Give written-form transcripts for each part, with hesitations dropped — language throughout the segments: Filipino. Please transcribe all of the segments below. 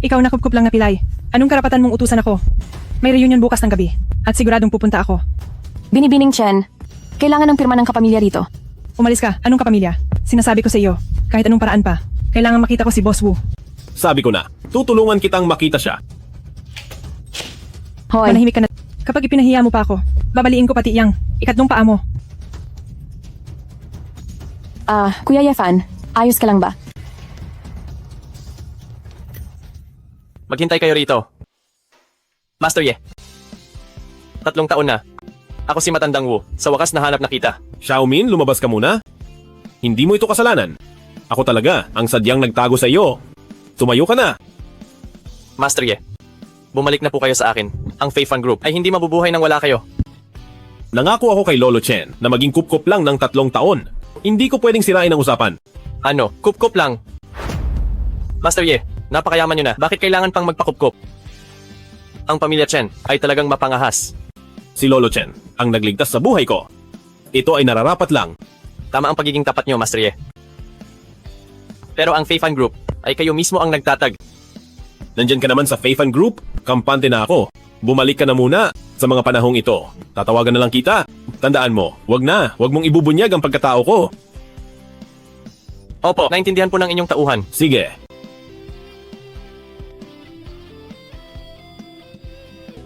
Ikaw na kupkup lang na pilay. Anong karapatan mong utusan ako? May reunion bukas ng gabi. At siguradong pupunta ako. Binibining Chen, kailangan ng pirma ng kapamilya rito. Umalis ka. Anong kapamilya? Sinasabi ko sa iyo. Kahit anong paraan pa. Kailangan makita ko si Boss Wu. Sabi ko na, tutulungan kitang makita siya. Hoy, Manahimik ka na. Kapag ipinahiya mo pa ako, babaliin ko pati iyang ikatlong paa mo. Kuya Yefan, ayos ka lang ba? Maghintay kayo rito. Master Ye. 3 taon na. Ako si Matandang Wu. Sa wakas nahanap na kita. Xiaomin, lumabas ka muna. Hindi mo ito kasalanan. Ako talaga ang sadyang nagtago sa iyo. Tumayo ka na. Master Ye. Bumalik na po kayo sa akin. Ang Fei Fan Group ay hindi mabubuhay nang wala kayo. Nangako ako kay Lolo Chen na maging kup-kup lang ng 3 taon. Hindi ko pwedeng sirain ang usapan. Ano? Kup-kup lang. Master Ye, napakayaman nyo na. Bakit kailangan pang magpakup-kup? Ang pamilya Chen ay talagang mapangahas. Si Lolo Chen ang nagligtas sa buhay ko. Ito ay nararapat lang. Tama ang pagiging tapat nyo, Master Ye. Pero ang Fei Fan Group ay kayo mismo ang nagtatag. Nandyan ka naman sa Fei Fan Group, kampante na ako. Bumalik ka na muna sa mga panahong ito. Tatawagan na lang kita. Tandaan mo, wag mong ibubunyag ang pagkatao ko. Opo, naintindihan po ng inyong tauhan. Sige,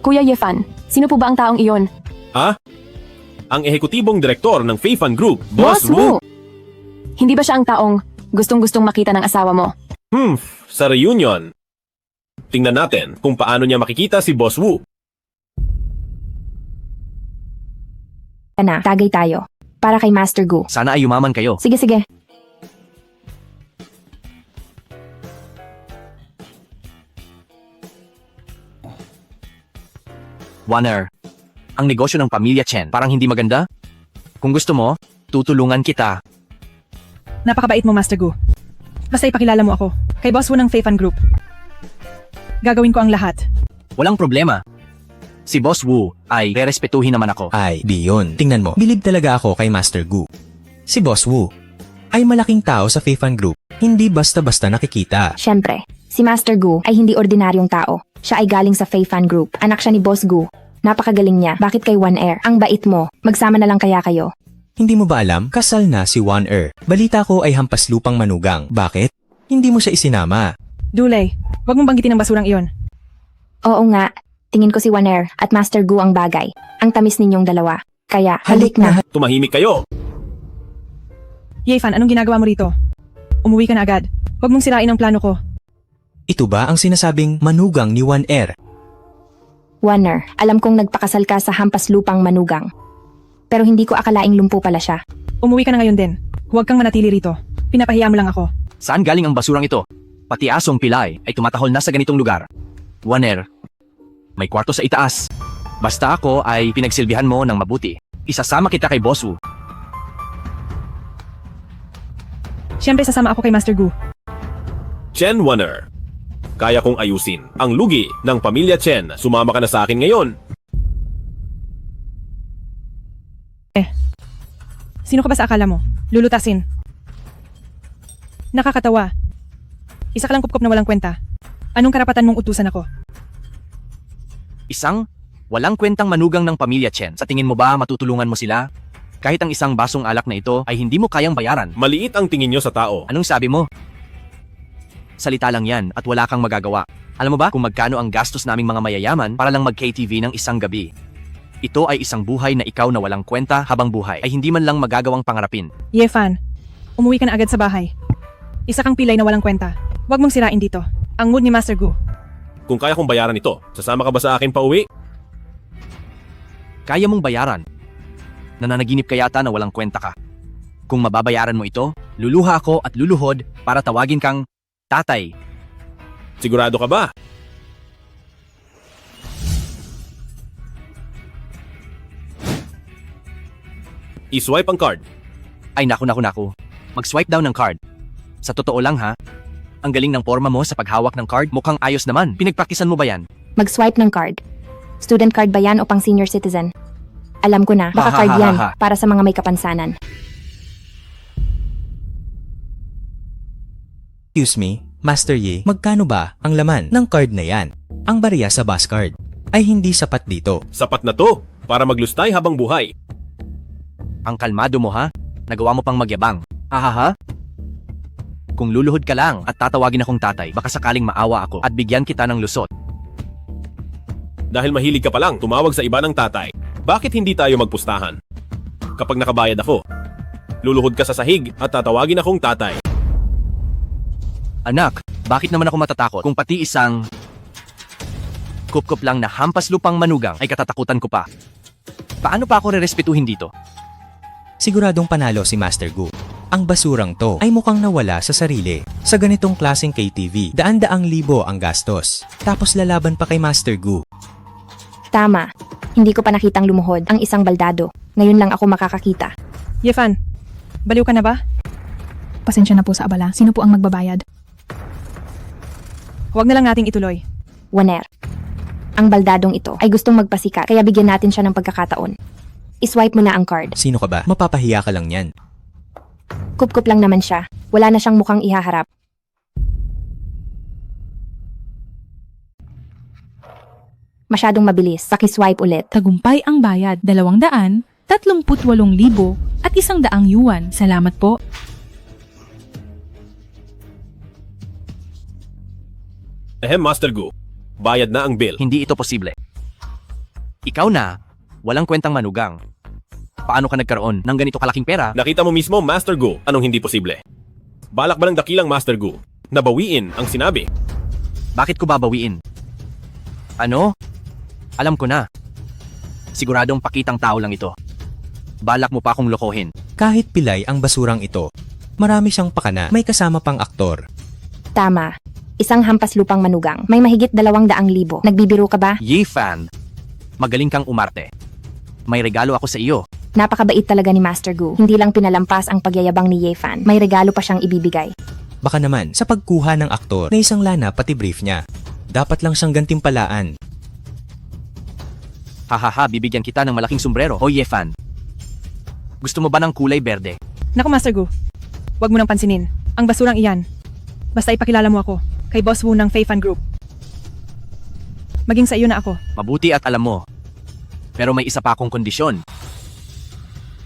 Kuya Yefan, sino po ba ang taong iyon? ang ehekutibong direktor ng Fei Fan Group, Boss Wu. Hindi ba siya ang taong gustong-gustong makita ng asawa mo? Sa reunion. Tingnan natin kung paano niya makikita si Boss Wu. Tagay tayo. Para kay Master Gu. Sana ay yumaman kayo. Sige, sige. Warner, ang negosyo ng pamilya Chen parang hindi maganda? Kung gusto mo, tutulungan kita. Napakabait mo, Master Gu. Basta ipakilala mo ako kay Boss Wu ng Fei Fan Group. Gagawin ko ang lahat. Walang problema. Si Boss Wu ay rerespetuhin naman ako. Ay, di yun. Tingnan mo, bilib talaga ako kay Master Gu. Si Boss Wu ay malaking tao sa Fei Fan Group, hindi basta-basta nakikita. Siyempre, si Master Gu ay hindi ordinaryong tao. Siya ay galing sa Fei Fan Group. Anak siya ni Boss Gu. Napakagaling niya. Bakit kay One Air? Ang bait mo. Magsama na lang kaya kayo. Hindi mo ba alam, kasal na si One Air. Balita ko ay hampas lupang manugang. Bakit? Hindi mo siya isinama. Dulay, wag mong banggitin ang basurang iyon. Oo nga. Tingin ko si One Air at Master Gu ang bagay. Ang tamis ninyong dalawa. Kaya, halik na. Tumahimik kayo. Yefan, anong ginagawa mo rito? Umuwi ka na agad. Wag mong sirain ang plano ko. Ito ba ang sinasabing manugang ni One Air? One Air, alam kong nagpakasal ka sa hampas lupang manugang. Pero hindi ko akalaing lumpo pala siya. Umuwi ka na ngayon din. Huwag kang manatili rito. Pinapahiya mo lang ako. Saan galing ang basurang ito? Pati asong pilay ay tumatahol na sa ganitong lugar. Warner, may kwarto sa itaas. Basta ako ay pinagsilbihan mo ng mabuti. Isasama kita kay Boss Wu. Siyempre sasama ako kay Master Gu. Chen Warner. Kaya kong ayusin ang lugi ng pamilya Chen. Sumama ka na sa akin ngayon. Sino ka ba sa akala mo? Lulutasin. Nakakatawa. Isa ka lang kupkup na walang kwenta. Anong karapatan mong utusan ako? Isang walang kwentang manugang ng pamilya Chen. Sa tingin mo ba matutulungan mo sila? Kahit ang isang basong alak na ito ay hindi mo kayang bayaran. Maliit ang tingin nyo sa tao. Anong sabi mo? Salita lang yan at wala kang magagawa. Alam mo ba kung magkano ang gastos naming mga mayayaman para lang mag-KTV ng isang gabi? Ito ay isang buhay na ikaw na walang kwenta habang buhay ay hindi man lang magagawang pangarapin. Yefan, umuwi ka na agad sa bahay. Isa kang pilay na walang kwenta. Huwag mong sirain dito. Ang mood ni Master Gu. Kung kaya kong bayaran ito, sasama ka ba sa akin pauwi? Kaya mong bayaran. Nananaginip ka yata na walang kwenta ka. Kung mababayaran mo ito, luluha ako at luluhod para tawagin kang tatay. Sigurado ka ba? I-swipe ang card. Ay naku. Mag-swipe down ng card. Sa totoo lang ha, ang galing ng forma mo sa paghawak ng card, mukhang ayos naman. Pinagpraktisan mo ba yan? Mag-swipe ng card. Student card ba yan o pang senior citizen? Alam ko na, baka Ha, ha, card ha, yan ha. para sa mga may kapansanan. Excuse me, Master Yi, magkano ba ang laman ng card na yan? Ang barya sa boss card ay hindi sapat dito. Sapat na to para maglustay habang buhay. Ang kalmado mo ha? Nagawa mo pang magyabang. Hahaha? Kung luluhod ka lang at tatawagin akong tatay, baka sakaling maawa ako at bigyan kita ng lusot. Dahil mahilig ka pa lang tumawag sa iba ng tatay, bakit hindi tayo magpustahan? Kapag nakabayad ako, luluhod ka sa sahig at tatawagin akong tatay. Anak, bakit naman ako matatakot kung pati isang kup-kup lang na hampas lupang manugang ay katatakutan ko pa? Paano pa ako rerespetuhin dito? Siguradong panalo si Master Gu. Ang basurang to ay mukhang nawala sa sarili. Sa ganitong klaseng KTV, daan-daang libo ang gastos. Tapos lalaban pa kay Master Gu. Tama. Hindi ko pa nakitang lumuhod ang isang baldado. Ngayon lang ako makakakita. Yefan, baliw ka na ba? Pasensya na po sa abala. Sino po ang magbabayad? Huwag na lang nating ituloy. Waner. Ang baldadong ito ay gustong magpasikat kaya bigyan natin siya ng pagkakataon. Iswipe mo na ang card. Sino ka ba? Mapapahiya ka lang yan. Kup-kup lang naman siya. Wala na siyang mukhang ihaharap. Masyadong mabilis. Pakiswipe ulit. Tagumpay ang bayad. 238,000 at 100 yuan. Salamat po. Master Gu, bayad na ang bill. Hindi ito posible. Ikaw na, walang kwentang manugang. Paano ka nagkaroon ng ganito kalaking pera? Nakita mo mismo, Master Gu, anong hindi posible? Balak ba ng dakilang Master Gu na bawiin ang sinabi? Bakit ko babawiin? Ano? Alam ko na. Siguradong pakitang tao lang ito. Balak mo pa akong lokohin. Kahit pilay ang basurang ito, marami siyang pakana. May kasama pang aktor. Tama. Isang hampas lupang manugang. May mahigit 200,000. Nagbibiro ka ba? Ye fan, magaling kang umarte. May regalo ako sa iyo. Napakabait talaga ni Master Gu. Hindi lang pinalampas ang pagyayabang ni Yefan. May regalo pa siyang ibibigay. Baka naman sa pagkuha ng aktor na isang lana pati brief niya. Dapat lang siyang gantimpalaan. Hahaha, bibigyan kita ng malaking sombrero. O ye fan. Gusto mo ba ng kulay berde? Naku Master Gu, huwag mo nang pansinin. Ang basurang iyan. Basta ipakilala mo ako kay Boss Wu ng Fei Fan Group. Maging sa iyo na ako. Mabuti at alam mo. Pero may isa pa akong kondisyon.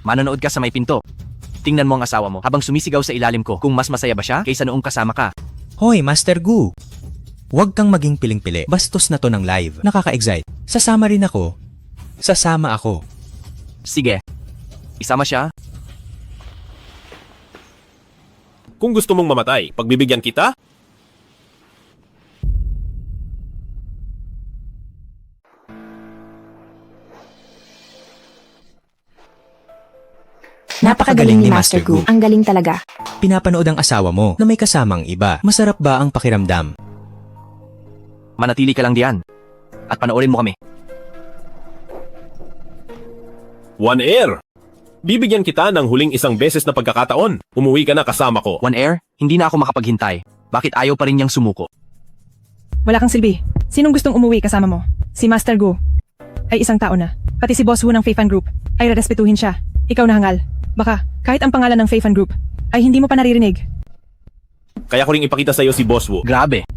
Manonood ka sa may pinto. Tingnan mo ang asawa mo habang sumisigaw sa ilalim ko kung mas masaya ba siya kaysa noong kasama ka. Hoy, Master Gu! Huwag kang maging piling-pili. Bastos na to ng live. Nakaka-excite. Sasama rin ako. Sasama ako. Sige. Isama siya. Kung gusto mong mamatay, pagbibigyan kita? Napakagaling ni Master Gu. Ang galing talaga. Pinapanood ang asawa mo na may kasamang iba. Masarap ba ang pakiramdam? Manatili ka lang diyan. At panoorin mo kami. One Air! Bibigyan kita ng huling isang beses na pagkakataon. Umuwi ka na kasama ko. One Air, hindi na ako makapaghintay. Bakit ayaw pa rin niyang sumuko? Wala kang silbi. Sinong gustong umuwi kasama mo? Si Master Gu ay isang tao na. Pati si Boss Wu ng Fei Fan Group ay rerespetuhin siya. Ikaw na hangal. Baka kahit ang pangalan ng Fei Fan Group ay hindi mo pa naririnig. Kaya ko ring ipakita sa iyo si Boss Wu. Grabe.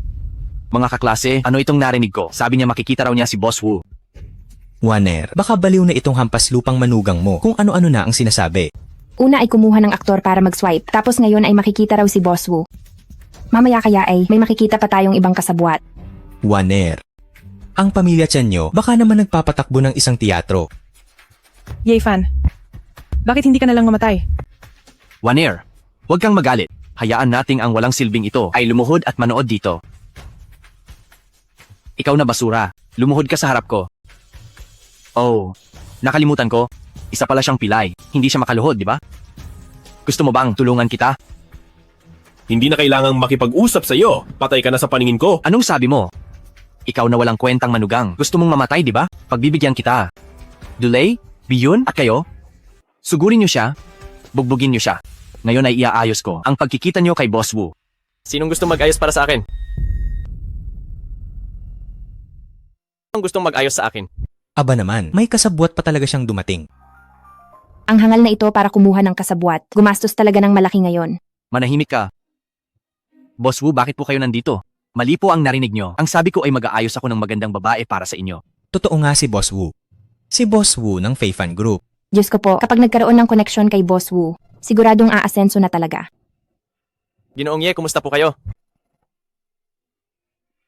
Mga kaklase, ano itong narinig ko? Sabi niya makikita raw niya si Boss Wu. Waner, baka baliw na itong hampas lupang manugang mo kung ano-ano na ang sinasabi. Una ay kumuha ng aktor para mag-swipe. Tapos ngayon ay makikita raw si Boss Wu. Mamaya kaya ay may makikita pa tayong ibang kasabwat. Waner, ang pamilya Chanyo baka naman nagpapatakbo ng isang teatro. Yefan, bakit hindi ka na lang mamatay? One Air, huwag kang magalit. Hayaan nating ang walang silbing ito ay lumuhod at manood dito. Ikaw na basura. Lumuhod ka sa harap ko. Oh, nakalimutan ko. Isa pala siyang pilay. Hindi siya makaluhod, di ba? Gusto mo bang tulungan kita? Hindi na kailangang makipag-usap sa iyo. Patay ka na sa paningin ko. Anong sabi mo? Ikaw na walang kwentang manugang. Gusto mong mamatay, di ba? Pagbibigyan kita. Dulay, Biyun, at kayo? Sugurin niyo siya. Bugbugin niyo siya. Ngayon ay iaayos ko ang pagkikita niyo kay Boss Wu. Sinong gustong mag-ayos para sa akin? Sinong gustong mag-ayos sa akin? Aba naman, may kasabwat pa talaga siyang dumating. Ang hangal na ito para kumuha ng kasabwat. Gumastos talaga ng malaki ngayon. Manahimik ka. Boss Wu, bakit po kayo nandito? Mali po ang narinig nyo. Ang sabi ko ay mag-aayos ako ng magandang babae para sa inyo. Totoo nga si Boss Wu. Si Boss Wu ng Fei Fan Group. Diyos ko po, kapag nagkaroon ng koneksyon kay Boss Wu, siguradong aasenso na talaga. Ginoong Ye, kumusta po kayo?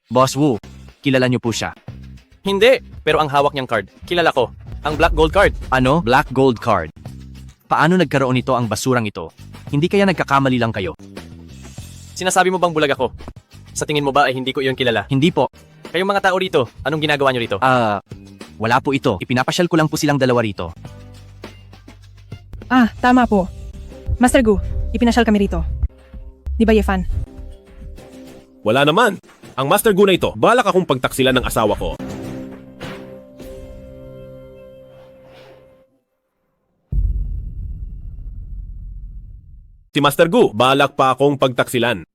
Boss Wu, kilala niyo po siya. Hindi, pero ang hawak niyang card, kilala ko. Ang Black Gold card. Ano? Black Gold Card. Paano nagkaroon nito ang basurang ito? Hindi kaya nagkakamali lang kayo? Sinasabi mo bang bulag ako? Sa tingin mo ba ay hindi ko iyon kilala? Hindi po. Kayong mga tao rito, anong ginagawa niyo rito? Wala po ito. Ipinapasyal ko lang po silang dalawa rito. Ah, tama po. Master Gu, ipinasyal kami rito. Di ba, Yefan? Wala naman. Ang Master Gu na ito, balak akong pagtaksilan ng asawa ko. Si Master Gu, balak pa akong pagtaksilan.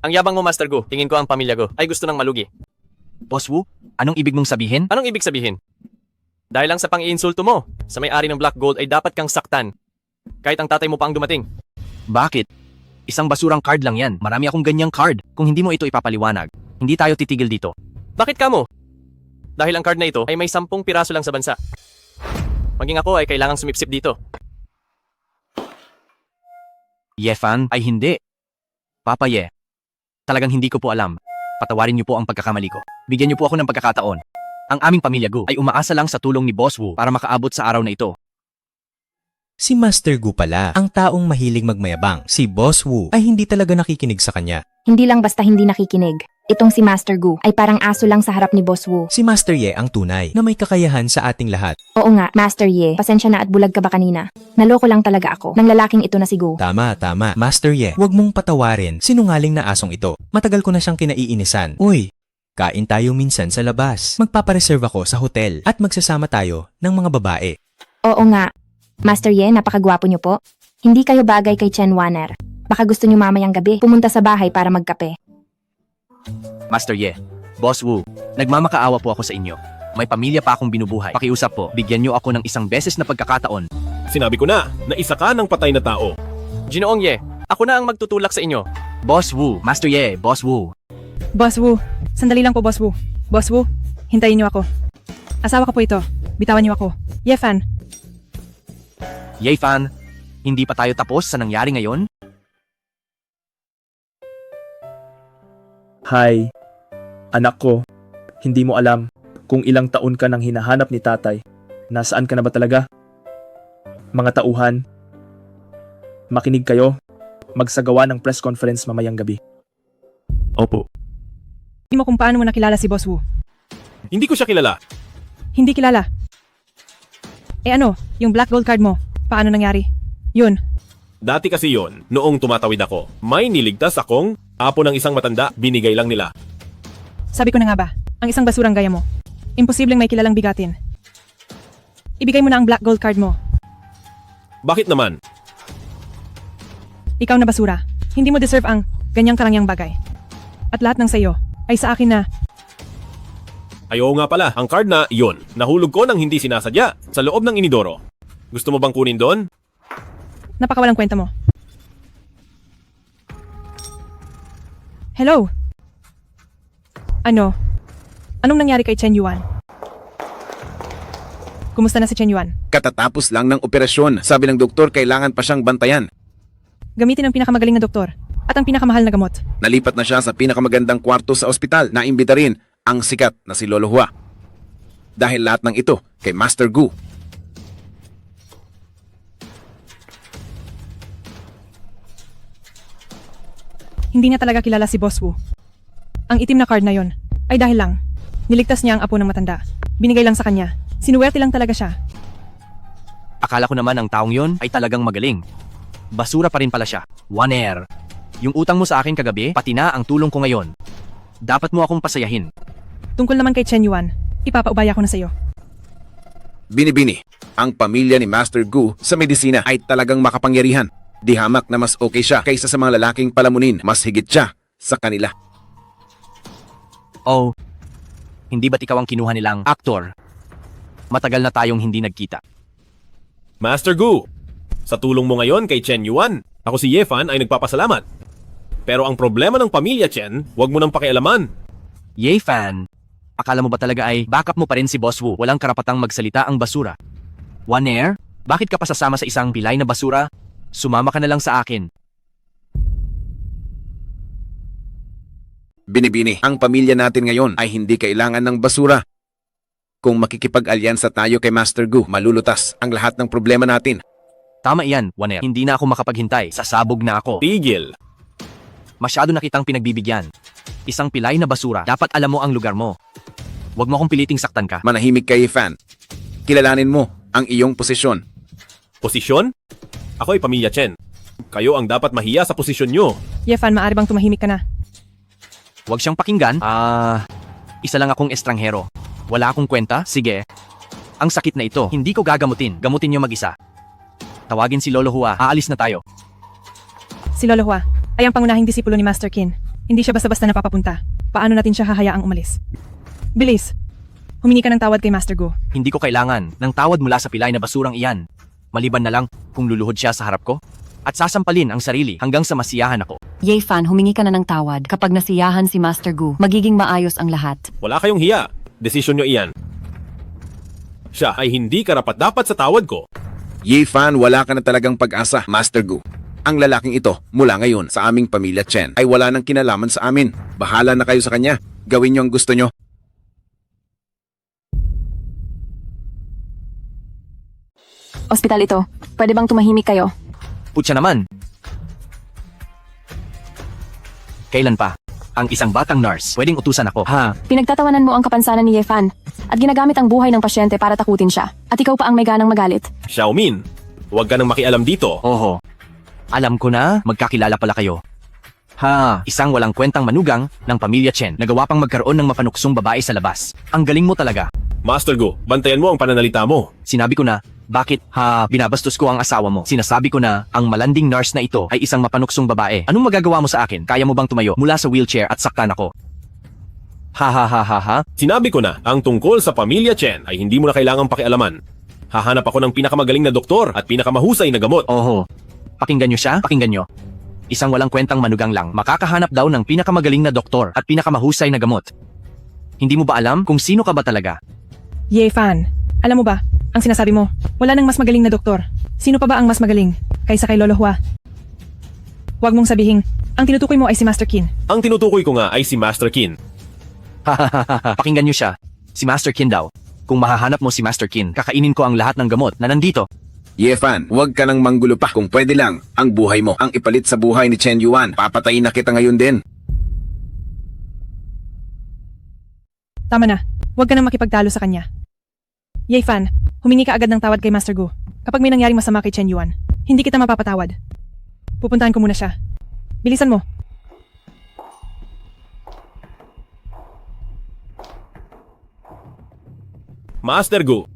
Ang yabang mo, Master Gu. Tingin ko ang pamilya ko ay gusto ng malugi. Boss Wu, anong ibig mong sabihin? Anong ibig sabihin? Dahil lang sa pang-iinsulto mo, sa may-ari ng Black Gold ay dapat kang saktan. Kahit ang tatay mo pa ang dumating. Bakit? Isang basurang card lang yan. Marami akong ganyang card. Kung hindi mo ito ipapaliwanag, hindi tayo titigil dito. Bakit ka mo? Dahil ang card na ito ay may 10 piraso lang sa bansa. Maging ako ay kailangang sumipsip dito. Yefan ay hindi. Papa Ye, talagang hindi ko po alam. Patawarin niyo po ang pagkakamali ko. Bigyan niyo po ako ng pagkakataon. Ang aming pamilya Gu ay umaasa lang sa tulong ni Boss Wu para makaabot sa araw na ito. Si Master Gu pala, ang taong mahilig magmayabang. Si Boss Wu ay hindi talaga nakikinig sa kanya. Hindi lang basta hindi nakikinig. Itong si Master Gu ay parang aso lang sa harap ni Boss Wu. Si Master Ye ang tunay na may kakayahan sa ating lahat. Oo nga, Master Ye, pasensya na at bulag ka ba kanina? Naloko lang talaga ako ng lalaking ito na si Gu. Tama, tama. Master Ye, huwag mong patawarin. Sinungaling na asong ito. Matagal ko na siyang kinaiinisan. Uy, kain tayo minsan sa labas. Magpapareserve ako sa hotel at magsasama tayo ng mga babae. Oo nga. Master Ye, napakagwapo niyo po. Hindi kayo bagay kay Chen Wanner. Baka gusto niyo mamayang gabi pumunta sa bahay para magkape. Master Ye, Boss Wu, nagmamakaawa po ako sa inyo. May pamilya pa akong binubuhay. Pakiusap po, bigyan niyo ako ng isang beses na pagkakataon. Sinabi ko na isa ka ng patay na tao. Ginoong Ye, ako na ang magtutulak sa inyo. Boss Wu, Master Ye, Boss Wu. Boss Wu, sandali lang po, Boss Wu. Boss Wu, hintayin niyo ako. Asawa ko po ito. Bitawan niyo ako. Yefan, Yefan, hindi pa tayo tapos sa nangyari ngayon? Hi, anak ko. Hindi mo alam kung ilang taon ka nang hinahanap ni tatay. Nasaan ka na ba talaga? Mga tauhan, makinig kayo. Magsagawa ng press conference mamayang gabi. Opo. hindi mo kung paano mo nakilala si Boss Wu. Hindi ko siya kilala. Hindi kilala. Eh ano, yung black gold card mo, paano nangyari? Yun, Dati kasi yon, noong tumatawid ako, may niligtas akong apo ng isang matanda, binigay lang nila. sabi ko na nga ba, ang isang basurang gaya mo, imposibleng may kilalang bigatin. Ibigay mo na ang black gold card mo. Bakit naman? Ikaw na basura. Hindi mo deserve ang ganyang karangyang bagay. At lahat ng sayo ay sa akin na. Ayaw nga pala, ang card na yon, nahulog ko nang hindi sinasadya sa loob ng inidoro. Gusto mo bang kunin doon? Napakawalang kwenta mo. Hello? Ano? Anong nangyari kay Chen Yuan? Kumusta na si Chen Yuan? Katatapos lang ng operasyon. Sabi ng doktor, kailangan pa siyang bantayan. Gamitin ang pinakamagaling na doktor at ang pinakamahal na gamot. Nalipat na siya sa pinakamagandang kwarto sa ospital. Naimbita rin ang sikat na si Lolo Hua. Dahil lahat ng ito kay Master Gu. Hindi niya talaga kilala si Boss Wu. Ang itim na card na yon ay dahil lang niligtas niya ang apo ng matanda. Binigay lang sa kanya. Sinuwerte lang talaga siya. Akala ko naman ang taong yon ay talagang magaling. Basura pa rin pala siya. Wanner. Yung utang mo sa akin kagabi, pati na ang tulong ko ngayon. Dapat mo akong pasayahin. Tungkol naman kay Chen Yuan, ipapaubaya ko na sa'yo. Binibini, ang pamilya ni Master Gu sa medisina ay talagang makapangyarihan. Di hamak na mas okay siya kaysa sa mga lalaking palamunin. Mas higit siya sa kanila. Oh, hindi ba't ikaw ang kinuha nilang aktor? Matagal na tayong hindi nagkita. Master Gu, sa tulong mo ngayon kay Chen Yuan, ako si Yefan ay nagpapasalamat. Pero ang problema ng pamilya Chen, huwag mo nang pakialaman. Yay, fan! Akala mo ba talaga ay backup mo pa rin si Boss Wu? Walang karapatang magsalita ang basura. One Air, bakit ka pa sasama sa isang pilay na basura? Sumama ka na lang sa akin. Binibini, ang pamilya natin ngayon ay hindi kailangan ng basura. Kung makikipag-alyansa tayo kay Master Gu, malulutas ang lahat ng problema natin. Tama iyan, One Air. Hindi na ako makapaghintay. Sasabog na ako. Tigil. Masyado na kitang pinagbibigyan. Isang pilay na basura. Dapat alam mo ang lugar mo. Huwag mo akong piliting saktan ka. Manahimik kay Fan. Kilalanin mo ang iyong posisyon. Posisyon? Ako ay pamilya Chen. Kayo ang dapat mahiya sa posisyon nyo. Yefan, maaari bang tumahimik ka na? Huwag siyang pakinggan. Isa lang akong estranghero. Wala akong kwenta? Sige. Ang sakit na ito, hindi ko gagamutin. Gamutin niyo mag-isa. Tawagin si Lolo Hua. Aalis na tayo. Si Lolo Hua ay ang pangunahing disipulo ni Master Qin. Hindi siya basta-basta napapapunta. Paano natin siya hahayaang umalis? Bilis! Humingi ka ng tawad kay Master Gu. Hindi ko kailangan ng tawad mula sa pilay na basurang iyan. Maliban na lang kung luluhod siya sa harap ko at sasampalin ang sarili hanggang sa masiyahan ako. Yay, fan, humingi ka na ng tawad. Kapag nasiyahan si Master Gu, magiging maayos ang lahat. Wala kayong hiya. Desisyon nyo iyan. Siya ay hindi karapat-dapat sa tawad ko. Yi Fan, wala ka na talagang pag-asa, Master Gu. Ang lalaking ito, mula ngayon sa aming pamilya Chen, ay wala nang kinalaman sa amin. Bahala na kayo sa kanya. Gawin nyo ang gusto nyo. Ospital ito. Pwede bang tumahimik kayo? Putya naman. Kailan pa? Ang isang batang nurse, pwedeng utusan ako, ha? Pinagtatawanan mo ang kapansanan ni Yefan at ginagamit ang buhay ng pasyente para takutin siya. At ikaw pa ang may ganang magalit. Xiaomin, huwag ka nang makialam dito. Oho. Alam ko na, magkakilala pala kayo. Ha, isang walang kwentang manugang ng pamilya Chen na gawa pang magkaroon ng mapanuksong babae sa labas. Ang galing mo talaga. Master Gu, bantayan mo ang pananalita mo. Sinabi ko na, bakit binabastos ko ang asawa mo? Sinasabi ko na, ang malanding nurse na ito ay isang mapanuksong babae. Anong magagawa mo sa akin? Kaya mo bang tumayo mula sa wheelchair at saktan ako? Ha. Sinabi ko na, ang tungkol sa pamilya Chen ay hindi mo na kailangang pakialaman. Hahanap ako ng pinakamagaling na doktor at pinakamahusay na gamot. Oho. Pakinggan nyo siya? Pakinggan nyo. Isang walang kwentang manugang lang, makakahanap daw ng pinakamagaling na doktor at pinakamahusay na gamot. Hindi mo ba alam kung sino ka ba talaga? Yefan, alam mo ba, ang sinasabi mo, wala nang mas magaling na doktor. Sino pa ba ang mas magaling kaysa kay Lolo Hua? Huwag mong sabihin, ang tinutukoy mo ay si Master Qin. Ang tinutukoy ko nga ay si Master Qin. Pakinggan nyo siya. Si Master Qin daw. Kung mahahanap mo si Master Qin, kakainin ko ang lahat ng gamot na nandito. Yi Fan, huwag ka nang manggulo pa. Kung pwede lang, ang buhay mo ang ipalit sa buhay ni Chen Yuan. Papatayin na kita ngayon din. Tama na, huwag ka nang makipagtalo sa kanya. Yefan, humingi ka agad ng tawad kay Master Gu. Kapag may nangyaring masama kay Chen Yuan, hindi kita mapapatawad. Pupuntahan ko muna siya. Bilisan mo. Master Gu,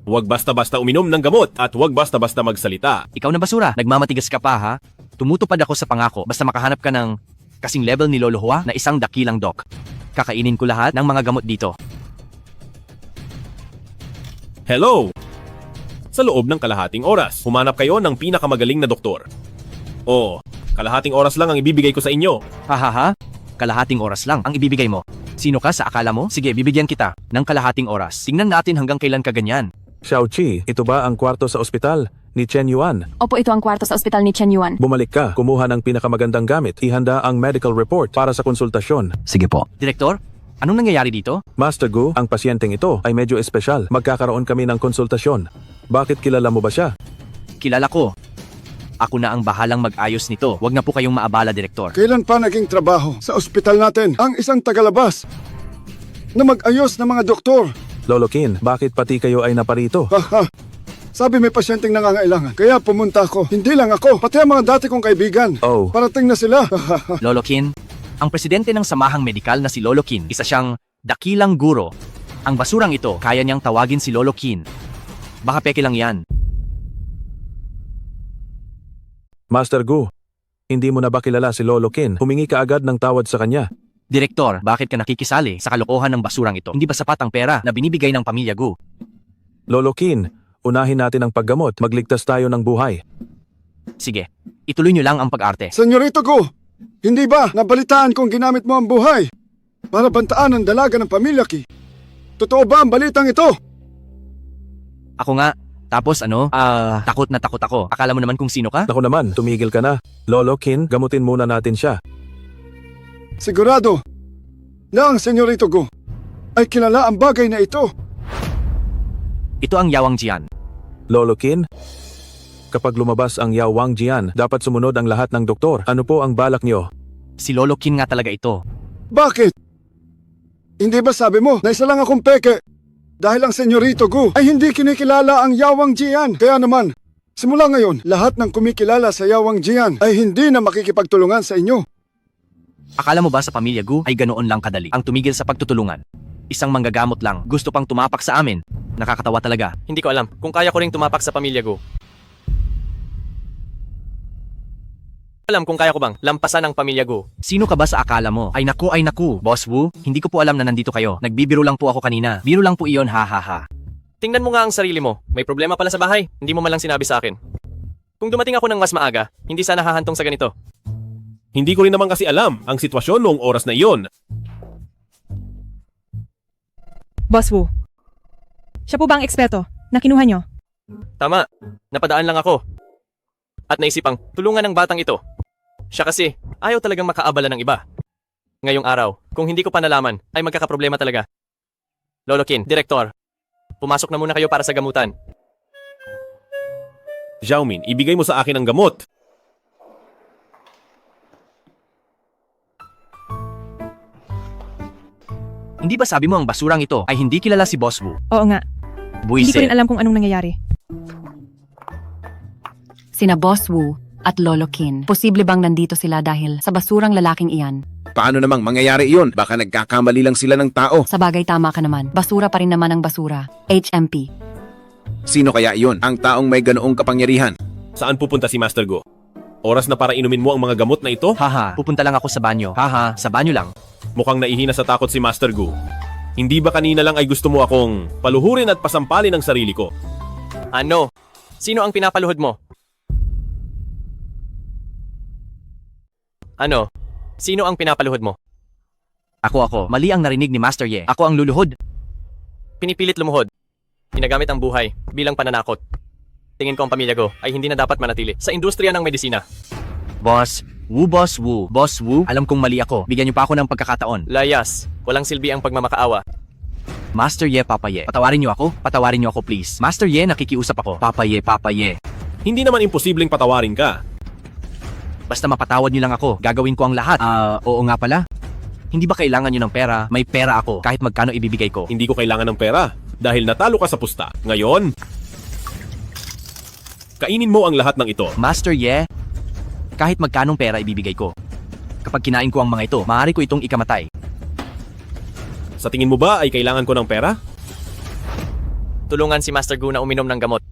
huwag basta-basta uminom ng gamot at huwag basta-basta magsalita. Ikaw na basura, nagmamatigas ka pa ha? Tumutupad ako sa pangako basta makahanap ka ng kasing level ni Lolo Hua na isang dakilang doc. Kakainin ko lahat ng mga gamot dito. Hello! Sa loob ng kalahating oras, humanap kayo ng pinakamagaling na doktor. O, kalahating oras lang ang ibibigay ko sa inyo. Hahaha, kalahating oras lang ang ibibigay mo. Sino ka sa akala mo? Sige, bibigyan kita ng kalahating oras. Tingnan natin hanggang kailan ka ganyan. Xiaoqi, ito ba ang kwarto sa ospital ni Chen Yuan? Opo, ito ang kwarto sa ospital ni Chen Yuan. Bumalik ka, kumuha ng pinakamagandang gamit, ihanda ang medical report para sa konsultasyon. Sige po. Direktor, anong nangyayari dito? Master Gu, ang pasyenteng ito ay medyo espesyal. Magkakaroon kami ng konsultasyon. Bakit kilala mo ba siya? Kilala ko. Ako na ang bahalang mag-ayos nito. Huwag na po kayong maabala, Direktor. Kailan pa naging trabaho sa ospital natin ang isang tagalabas na mag-ayos ng mga doktor? Lolo Qin, bakit pati kayo ay naparito? Haha. Sabi may pasyenteng nangangailangan. Kaya pumunta ako. Hindi lang ako, pati ang mga dati kong kaibigan. Oh, Parating na sila. Lolo Qin, ang presidente ng samahang medikal na si Lolo Qin, isa siyang dakilang guro. Ang basurang ito, kaya niyang tawagin si Lolo Qin. Baka peke lang yan. Master Gu, hindi mo na ba kilala si Lolo Qin? Humingi ka agad ng tawad sa kanya. Direktor, bakit ka nakikisali sa kalokohan ng basurang ito? Hindi ba sapat ang pera na binibigay ng pamilya Gu? Lolo Qin, Unahin natin ang paggamot. Magligtas tayo ng buhay. Sige, ituloy nyo lang ang pag-arte. Senyorito Gu, hindi ba nabalitaan kong ginamit mo ang buhay para bantaan ang dalaga ng pamilya Ki? Totoo ba ang balitang ito? Ako nga. Tapos ano? Takot na takot ako. Akala mo naman kung sino ka? Naku naman, tumigil ka na. Lolo Kin, gamutin muna natin siya. Sigurado na ang Senyorito Gu ay kilala ang bagay na ito. Ito ang Yawang Jian. Lolo Kin, kapag lumabas ang Yao Wang Jian, dapat sumunod ang lahat ng doktor. Ano po ang balak nyo? Si Lolo Kin nga talaga ito. Bakit? Hindi ba sabi mo na isa lang akong peke? Dahil ang Senyorito Gu ay hindi kinikilala ang Yawang Jian. Kaya naman, simula ngayon, lahat ng kumikilala sa Yawang Jian ay hindi na makikipagtulungan sa inyo. Akala mo ba sa pamilya Gu ay ganoon lang kadali ang tumigil sa pagtutulungan? Isang manggagamot lang, gusto pang tumapak sa amin. Nakakatawa talaga. Hindi ko alam kung kaya ko ring tumapak sa pamilya Gu. Alam kung kaya ko bang lampasan ang pamilya Gu. Sino ka ba sa akala mo? Ay naku. Boss Wu, hindi ko po alam na nandito kayo. Nagbibiro lang po ako kanina. Biro lang po iyon, ha. Tingnan mo nga ang sarili mo. May problema pala sa bahay. Hindi mo man lang sinabi sa akin. Kung dumating ako ng mas maaga, hindi sana hahantong sa ganito. Hindi ko rin naman kasi alam ang sitwasyon noong oras na iyon. Boss Wu, siya po ba ang eksperto na kinuha nyo? Tama, napadaan lang ako. At naisipang tulungan ng batang ito. Siya kasi ayaw talagang makaabala ng iba. Ngayong araw, kung hindi ko pa nalaman, ay magkakaproblema talaga. Lolo Kin, Direktor, pumasok na muna kayo para sa gamutan. Xiaomin, ibigay mo sa akin ang gamot. Hindi ba sabi mo ang basurang ito ay hindi kilala si Boss Wu? Oo nga, hindi ko Buisit. rin alam kung anong nangyayari. Sina Boss Wu at Lolo Kin. Posible bang nandito sila dahil sa basurang lalaking iyan? Paano namang mangyayari iyon? Baka nagkakamali lang sila ng tao. Sa bagay tama ka naman. Basura pa rin naman ang basura. HMP. Sino kaya iyon? Ang taong may ganoong kapangyarihan. Saan pupunta si Master Gu? Oras na para inumin mo ang mga gamot na ito? Haha, pupunta lang ako sa banyo. Haha, sa banyo lang. Mukhang naihina sa takot si Master Gu. Hindi ba kanina lang ay gusto mo akong paluhurin at pasampalin ang sarili ko? Ano? Sino ang pinapaluhod mo? Ano? Sino ang pinapaluhod mo? Ako. Mali ang narinig ni Master Ye. Ako ang luluhod. Pinipilit lumuhod. Ginagamit ang buhay bilang pananakot. Tingin ko ang pamilya ko ay hindi na dapat manatili sa industriya ng medisina. Boss Wu, alam kong mali ako. Bigyan niyo pa ako ng pagkakataon. Layas, walang silbi ang pagmamakaawa. Master Ye, Papa Ye. Patawarin niyo ako please. Master Ye, nakikiusap ako. Papa Ye. Hindi naman imposibleng patawarin ka. Basta mapatawad niyo lang ako. Gagawin ko ang lahat. Oo nga pala. Hindi ba kailangan niyo ng pera? May pera ako. Kahit magkano ibibigay ko. Hindi ko kailangan ng pera dahil natalo ka sa pusta. Ngayon, kainin mo ang lahat ng ito. Master Ye, kahit magkanong pera ibibigay ko. Kapag kinain ko ang mga ito, maaari ko itong ikamatay. Sa tingin mo ba ay kailangan ko ng pera? Tulungan si Master Gu na uminom ng gamot.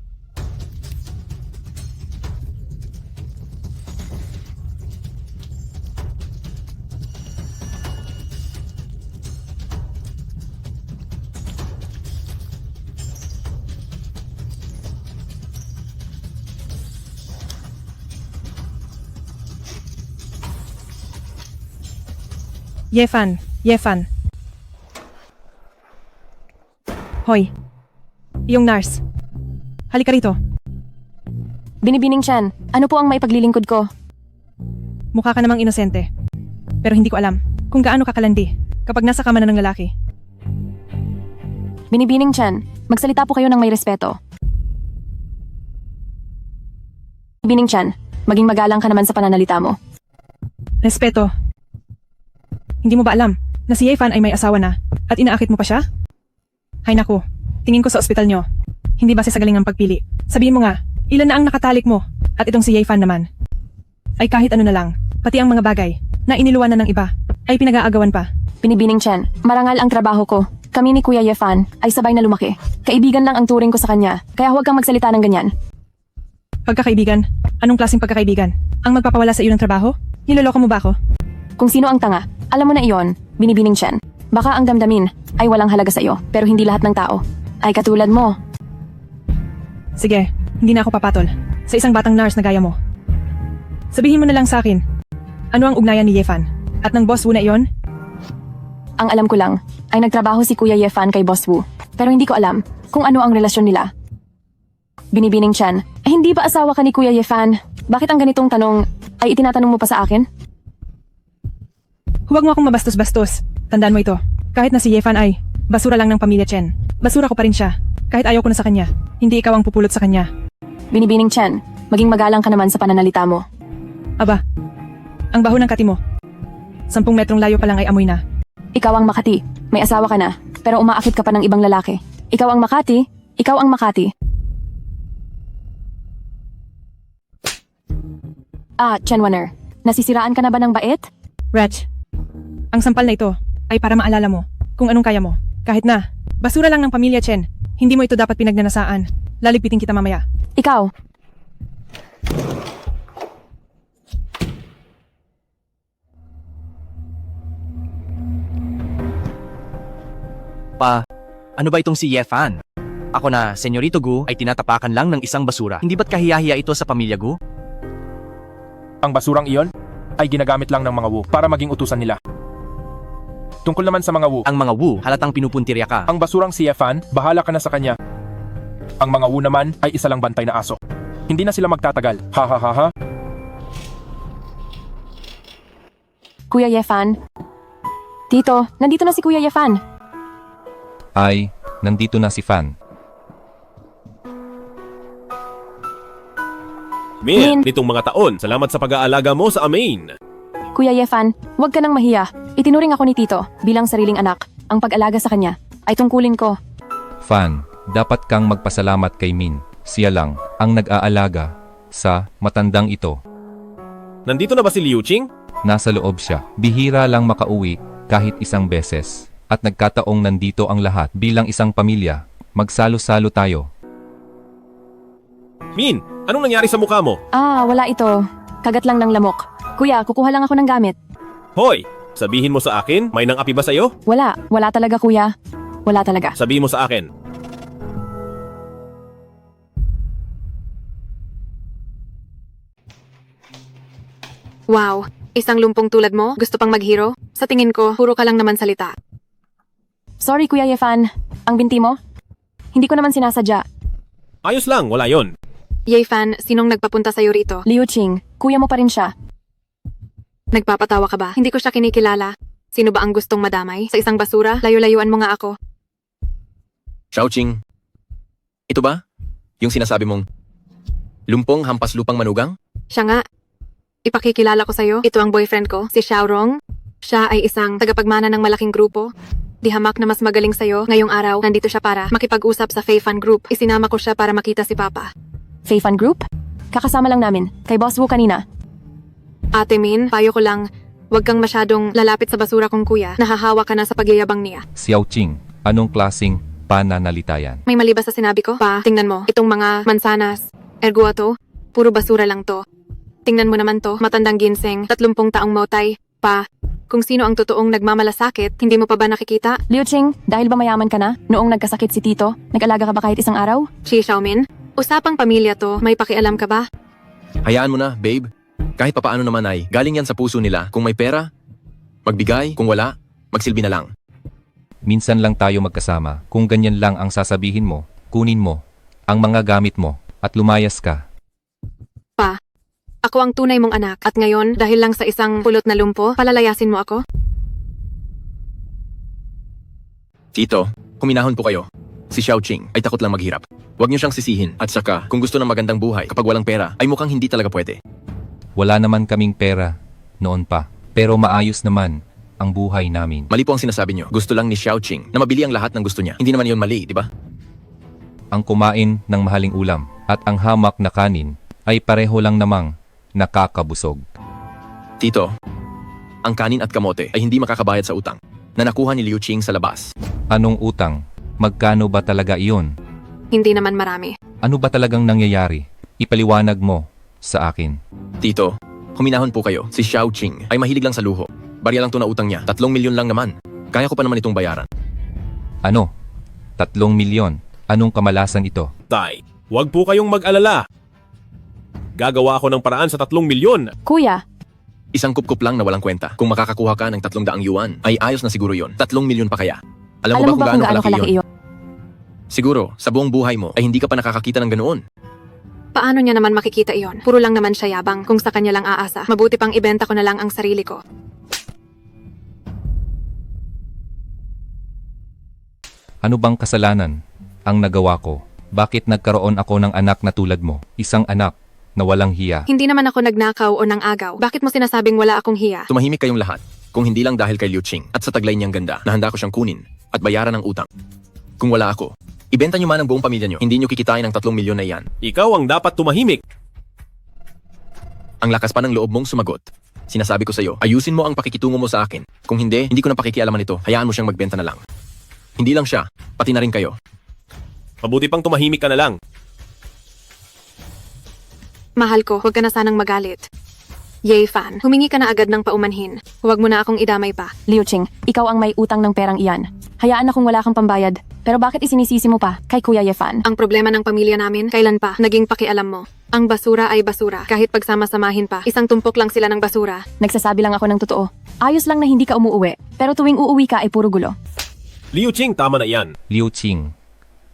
Yefan. Hoy, yung nurse. Halika rito. Binibining Chan, ano po ang maipaglilingkod ko? Mukha ka namang inosente. Pero hindi ko alam kung gaano kakalandi kapag nasa kama na ng lalaki. Binibining Chan, magsalita po kayo ng may respeto. Binibining Chan, maging magalang ka naman sa pananalita mo. Respeto. Hindi mo ba alam na si Yefan ay may asawa na at inaakit mo pa siya? Hay naku, tingin ko sa ospital nyo. Hindi base sa galing ang pagpili. Sabihin mo nga, ilan na ang nakatalik mo at itong si Yefan naman. Ay kahit ano na lang, pati ang mga bagay na iniluwan na ng iba ay pinag-aagawan pa. Binibining Chan, marangal ang trabaho ko. Kami ni Kuya Yefan ay sabay na lumaki. Kaibigan lang ang turing ko sa kanya, kaya huwag kang magsalita ng ganyan. Pagkakaibigan? Anong klaseng pagkakaibigan? Ang magpapawala sa iyo ng trabaho? Niloloko mo ba ako? Kung sino ang tanga, alam mo na iyon, Binibining Chan. Baka ang damdamin ay walang halaga sa iyo, pero hindi lahat ng tao ay katulad mo. Sige, hindi na ako papatol sa isang batang nurse na gaya mo. Sabihin mo na lang sa akin, ano ang ugnayan ni Yefan at ng Boss Wu na iyon? Ang alam ko lang ay nagtrabaho si Kuya Yefan kay Boss Wu. Pero hindi ko alam kung ano ang relasyon nila. Binibining Chan, hindi ba asawa ka ni Kuya Yefan? Bakit ang ganitong tanong ay itinatanong mo pa sa akin? Huwag mo akong mabastos-bastos. Tandaan mo ito. Kahit na si Yefan ay basura lang ng pamilya Chen. Basura ko pa rin siya. Kahit ayaw ko na sa kanya. Hindi ikaw ang pupulot sa kanya. Binibining Chan, maging magalang ka naman sa pananalita mo. Aba, ang baho ng kati mo. 10 metrong layo pa lang ay amoy na. Ikaw ang Makati, may asawa ka na, pero umaakit ka pa ng ibang lalaki. Ikaw ang Makati, ikaw ang Makati. Chen Wanner, nasisiraan ka na ba ng bait? Ratch, ang sampal na ito ay para maalala mo kung anong kaya mo. Kahit na, basura lang ng pamilya Chen, hindi mo ito dapat pinagnanasaan. Lalipitin kita mamaya. Ikaw. Ano ba itong si Yefan? Ako na, Senyorito Gu, ay tinatapakan lang ng isang basura. Hindi ba't kahiyahiya ito sa pamilya Gu? Ang basurang iyon ay ginagamit lang ng mga Wu para maging utusan nila. Tungkol naman sa mga Wu, Ang mga Wu, halatang pinupuntirya ka. ang basurang si Yefan, bahala ka na sa kanya. Ang mga Wu naman ay isa lang bantay na aso. Hindi na sila magtatagal. Ha ha ha ha. Kuya Yefan. Tito, nandito na si Kuya Yefan. Ay, nandito na si Fan. Min, Min. nitong mga taon, salamat sa pag-aalaga mo sa amin. Kuya Yefan, huwag ka nang mahiya. Itinuring ako ni Tito bilang sariling anak. Ang pag-alaga sa kanya ay tungkulin ko. Fan, dapat kang magpasalamat kay Min. Siya lang ang nag-aalaga sa matandang ito. Nandito na ba si Liu Qing? Nasa loob siya. Bihira lang makauwi kahit isang beses. At nagkataong nandito ang lahat bilang isang pamilya. Magsalo-salo tayo. Min, anong nangyari sa mukha mo? Wala ito. Kagat lang ng lamok. Kuya, kukuha lang ako ng gamit. Hoy, sabihin mo sa akin, may nang api ba sa'yo? Wala talaga kuya. Wala talaga. Sabihin mo sa akin. Wow, isang lumpong tulad mo, gusto pang maghiro? Sa tingin ko, puro ka lang naman salita. Sorry Kuya Yefan, ang binti mo? Hindi ko naman sinasadya. Ayos lang, wala yon. Yefan, sinong nagpapunta sa'yo rito? Liu Qing, kuya mo pa rin siya. Nagpapatawa ka ba? Hindi ko siya kinikilala. Sino ba ang gustong madamay? Sa isang basura, layo-layuan mo nga ako. Xiaoqing, ito ba? Yung sinasabi mong lumpong hampas lupang manugang? Siya nga. Ipakikilala ko sa'yo, ito ang boyfriend ko, si Xiaorong. Siya ay isang tagapagmana ng malaking grupo. Di hamak na mas magaling sa'yo, ngayong araw, nandito siya para makipag-usap sa Fei Fan Group. Isinama ko siya para makita si Papa. Fei Fan Group? Kakasama lang namin, kay Boss Wu kanina. Ate Min, payo ko lang, huwag kang masyadong lalapit sa basura kong kuya. Nahahawa ka na sa pagyayabang niya. Xiao Qing, anong klasing pananalita yan? May mali ba sa sinabi ko? Pa, tingnan mo, itong mga mansanas, ergua to, puro basura lang to. Tingnan mo naman to, matandang ginseng, 30 taong motay. Pa, kung sino ang totoong nagmamalasakit, hindi mo pa ba nakikita? Liu Qing, dahil ba mayaman ka na? Noong nagkasakit si Tito, nag-alaga ka ba kahit isang araw? Si Xiaomin, usapang pamilya to, may pakialam ka ba? Hayaan mo na, babe. Kahit papaano naman ay, galing yan sa puso nila. Kung may pera, magbigay. Kung wala, magsilbi na lang. Minsan lang tayo magkasama. Kung ganyan lang ang sasabihin mo, kunin mo ang mga gamit mo at lumayas ka. Pa, ako ang tunay mong anak at ngayon, dahil lang sa isang pulot na lumpo, palalayasin mo ako? Tito, kuminahon po kayo. Si Xiaoqing ay takot lang maghirap. Huwag niyo siyang sisihin. At saka, kung gusto ng magandang buhay kapag walang pera, ay mukhang hindi talaga pwede. Wala naman kaming pera noon pa. Pero maayos naman ang buhay namin. Mali po ang sinasabi niyo. Gusto lang ni Xiaoqing na mabili ang lahat ng gusto niya. Hindi naman yun mali, di ba? Ang kumain ng mahaling ulam at ang hamak na kanin ay pareho lang namang nakakabusog. Tito, ang kanin at kamote ay hindi makakabayad sa utang na nakuha ni Liu Qing sa labas. Anong utang? Magkano ba talaga iyon? Hindi naman marami. Ano ba talagang nangyayari? Ipaliwanag mo sa akin. Tito, huminahon po kayo. Si Xiaoqing ay mahilig lang sa luho. Barya lang to na utang niya. 3 milyon lang naman. Kaya ko pa naman itong bayaran. Ano? 3 milyon? Anong kamalasan ito? Tay, Huwag po kayong mag-alala. Gagawa ako ng paraan sa 3 milyon. Kuya, Isang kupkup lang na walang kwenta. Kung makakakuha ka ng 300 yuan, ay ayos na siguro yon. 3 milyon pa kaya. Alam mo ba kung gaano kalaki yun? Siguro, sa buong buhay mo ay hindi ka pa nakakakita ng ganoon. Paano niya naman makikita iyon? Puro lang naman siya yabang kung sa kanya lang aasa. Mabuti pang ibenta ko na lang ang sarili ko. Ano bang kasalanan ang nagawa ko? Bakit nagkaroon ako ng anak na tulad mo? Isang anak na walang hiya. Hindi naman ako nagnakaw o nang-agaw. Bakit mo sinasabing wala akong hiya? Tumahimik kayong lahat. Kung hindi lang dahil kay Liu Qing at sa taglay niyang ganda na handa ko siyang kunin at bayaran ng utang. Kung wala ako, ibenta niyo man ang buong pamilya niyo. Hindi niyo kikitain ang 3 milyon na yan. Ikaw ang dapat tumahimik. Ang lakas pa ng loob mong sumagot. Sinasabi ko sa iyo, ayusin mo ang pakikitungo mo sa akin. Kung hindi ko na pakikialaman ito. Hayaan mo siyang magbenta na lang. Hindi lang siya, pati na rin kayo. Mabuti pang tumahimik ka na lang. Mahal ko, huwag ka na sanang magalit. Yay fan, humingi ka na agad ng paumanhin. Huwag mo na akong idamay pa. Liu Qing, ikaw ang may utang ng perang iyan. Hayaan na kung wala kang pambayad. Pero bakit isinisisi mo pa kay Kuya Yefan? Ang problema ng pamilya namin, kailan pa, naging pakialam mo. Ang basura ay basura, kahit pagsama-samahin pa. Isang tumpok lang sila ng basura. Nagsasabi lang ako ng totoo. Ayos lang na hindi ka umuuwi. Pero tuwing uuwi ka ay puro gulo. Liu Qing, tama na yan. Liu Qing,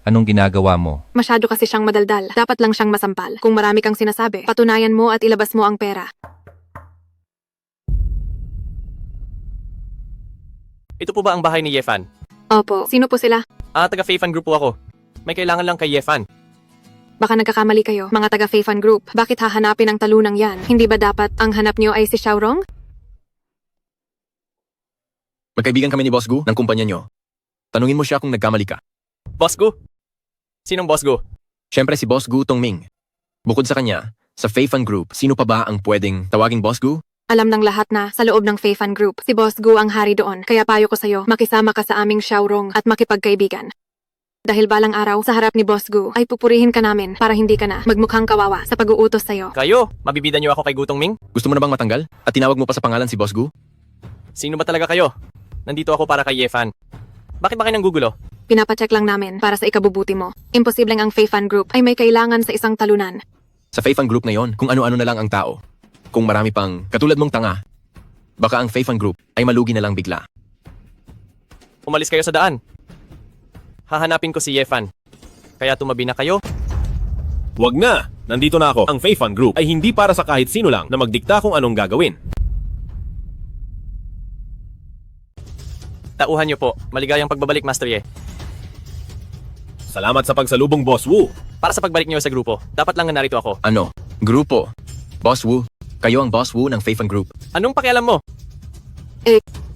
anong ginagawa mo? Masyado kasi siyang madaldal. Dapat lang siyang masampal. Kung marami kang sinasabi, patunayan mo at ilabas mo ang pera. Ito po ba ang bahay ni Yefan? Opo, sino po sila? Taga Feifan Group po ako. May kailangan lang kay Yefan. Baka nagkakamali kayo, mga taga Feifan Group. Bakit hahanapin ang talunang yan? Hindi ba dapat ang hanap niyo ay si Xiaorong? Magkaibigan kami ni Boss Gu ng kumpanya niyo. Tanungin mo siya kung nagkamali ka. Boss Gu? Sinong Boss Gu? Siyempre si Boss Gu Tongming. Bukod sa kanya, sa Feifan Group, sino pa ba ang pwedeng tawaging Boss Gu? Alam ng lahat na sa loob ng Feifan Group, si Boss Gu ang hari doon. Kaya payo ko sa'yo, makisama ka sa aming Xiaorong at makipagkaibigan. Dahil balang araw, sa harap ni Boss Gu, ay pupurihin ka namin para hindi ka na magmukhang kawawa sa pag-uutos sa'yo. Kayo, mabibida niyo ako kay Gu Tongming? Gusto mo na bang matanggal? At tinawag mo pa sa pangalan si Boss Gu? Sino ba talaga kayo? Nandito ako para kay Yefan. Bakit ba kayo nanggugulo? Pinapacheck lang namin para sa ikabubuti mo. Imposibleng ang Feifan Group ay may kailangan sa isang talunan. Sa Feifan Group na yon, kung ano-ano na lang ang tao. Kung marami pang katulad mong tanga, baka ang Feifan Group ay malugi na lang bigla. Umalis kayo sa daan. Hahanapin ko si Yefan. Kaya tumabi na kayo. Huwag na! Nandito na ako. Ang Feifan Group ay hindi para sa kahit sino lang na magdikta kung anong gagawin. Tauhan niyo po. Maligayang pagbabalik, Master Ye. Salamat sa pagsalubong, Boss Wu. Para sa pagbalik niyo sa grupo, dapat lang na narito ako. Ano? Grupo? Boss Wu? Kayo ang Boss Wu ng Feifan Group. Anong pakialam mo?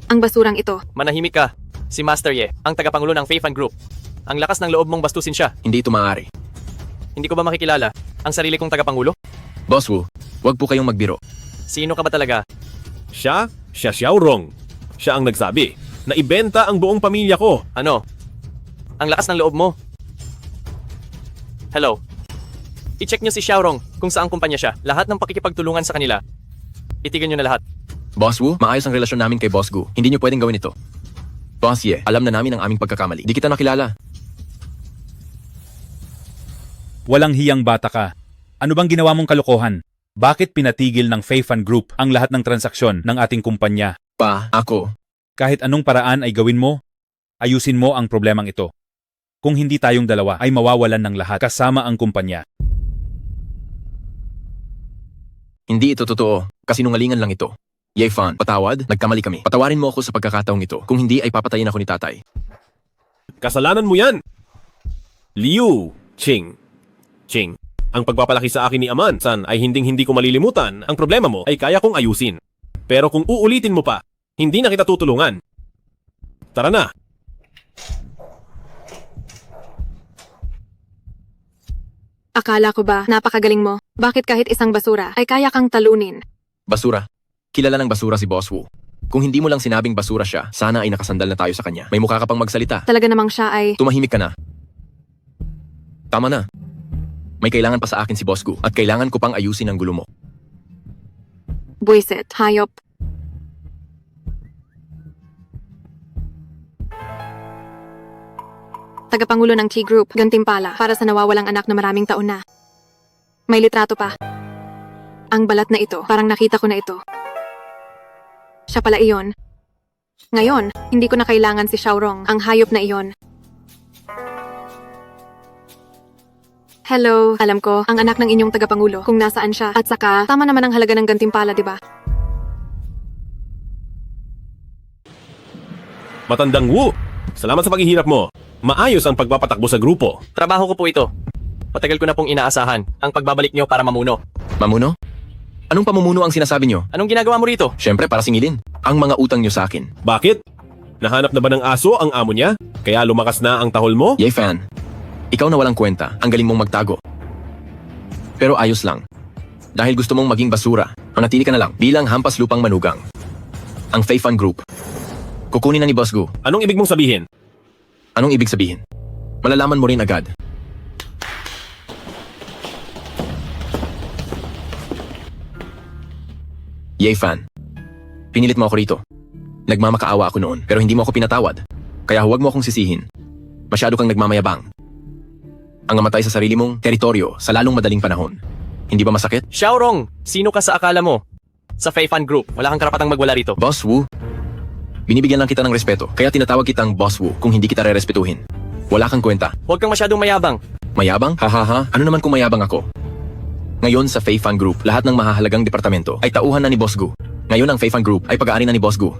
Ang basurang ito. Manahimik ka. Si Master Ye, ang tagapangulo ng Feifan Group. Ang lakas ng loob mong bastusin siya. Hindi ito maaari. Hindi ko ba makikilala ang sarili kong tagapangulo? Boss Wu, wag po kayong magbiro. Sino ka ba talaga? Siya Xiaorong. Siya ang nagsabi na ibenta ang buong pamilya ko. Ano? Ang lakas ng loob mo. Hello. I-check nyo si Xiaorong kung saang kumpanya siya. Lahat ng pakikipagtulungan sa kanila. Itigan nyo na lahat. Boss Wu, maayos ang relasyon namin kay Boss Gu. Hindi nyo pwedeng gawin ito. Boss Ye, alam na namin ang aming pagkakamali. Di kita nakilala. Walang hiyang bata ka. Ano bang ginawa mong kalokohan? Bakit pinatigil ng Feifan Group ang lahat ng transaksyon ng ating kumpanya? Ako. Kahit anong paraan ay gawin mo, ayusin mo ang problemang ito. Kung hindi tayong dalawa ay mawawalan ng lahat kasama ang kumpanya. Hindi ito totoo. Kasinungalingan lang ito. Yefan, patawad, nagkamali kami. Patawarin mo ako sa pagkakataong ito. Kung hindi ay papatayin ako ni tatay. Kasalanan mo yan! Liu Qing. Ang pagpapalaki sa akin ni Aman-san ay hinding-hindi ko malilimutan. Ang problema mo ay kaya kong ayusin. Pero kung uulitin mo pa, hindi na kita tutulungan. Tara na! Akala ko ba napakagaling mo? Bakit kahit isang basura ay kaya kang talunin? Basura. Kilala ng basura si Boss Wu. Kung hindi mo lang sinabing basura siya, sana ay nakasandal na tayo sa kanya. May mukha ka pang magsalita. Talaga namang siya ay... Tumahimik ka na. Tama na. May kailangan pa sa akin si Boss Gu at kailangan ko pang ayusin ang gulo mo. Buisit, hayop. tagapangulo ng Chi Group, gantimpala para sa nawawalang anak na maraming taon na. May litrato pa. Ang balat na ito, parang nakita ko na ito. Siya pala iyon. Ngayon, hindi ko na kailangan si Xiaorong, ang hayop na iyon. Hello, alam ko, ang anak ng inyong tagapangulo, kung nasaan siya. At saka, tama naman ang halaga ng gantimpala, di ba? Matandang Wu, salamat sa paghihirap mo. Maayos ang pagpapatakbo sa grupo. Trabaho ko po ito. Matagal ko na pong inaasahan ang pagbabalik nyo para mamuno. Mamuno? Anong pamumuno ang sinasabi nyo? Anong ginagawa mo rito? Siyempre para singilin ang mga utang nyo sa akin. Bakit? Nahanap na ba ng aso ang amo niya? Kaya lumakas na ang tahol mo? Yay fan, ikaw na walang kwenta, ang galing mong magtago. Pero ayos lang. Dahil gusto mong maging basura, manatili ka na lang bilang hampas lupang manugang. Ang Fei Fan Group. Kukunin na ni Boss Gu. Anong ibig mong sabihin? Anong ibig sabihin? Malalaman mo rin agad. Yay fan. Pinilit mo ako rito. Nagmamakaawa ako noon, pero hindi mo ako pinatawad. Kaya huwag mo akong sisihin. Masyado kang nagmamayabang. Ang namatay sa sarili mong teritoryo sa lalong madaling panahon. Hindi ba masakit? Xiaorong, sino ka sa akala mo? Sa Fei Fan Group, wala kang karapatang magwala rito. Boss Wu, binibigyan lang kita ng respeto, kaya tinatawag kitang Boss Wu kung hindi kita re-respetuhin. Wala kang kwenta. Huwag kang masyadong mayabang. Mayabang? Hahaha, ano naman kung mayabang ako? Ngayon sa Fei Fan Group, lahat ng mahahalagang departamento ay tauhan na ni Boss Gu. Ngayon ang Fei Fan Group ay pag-aari na ni Boss Gu.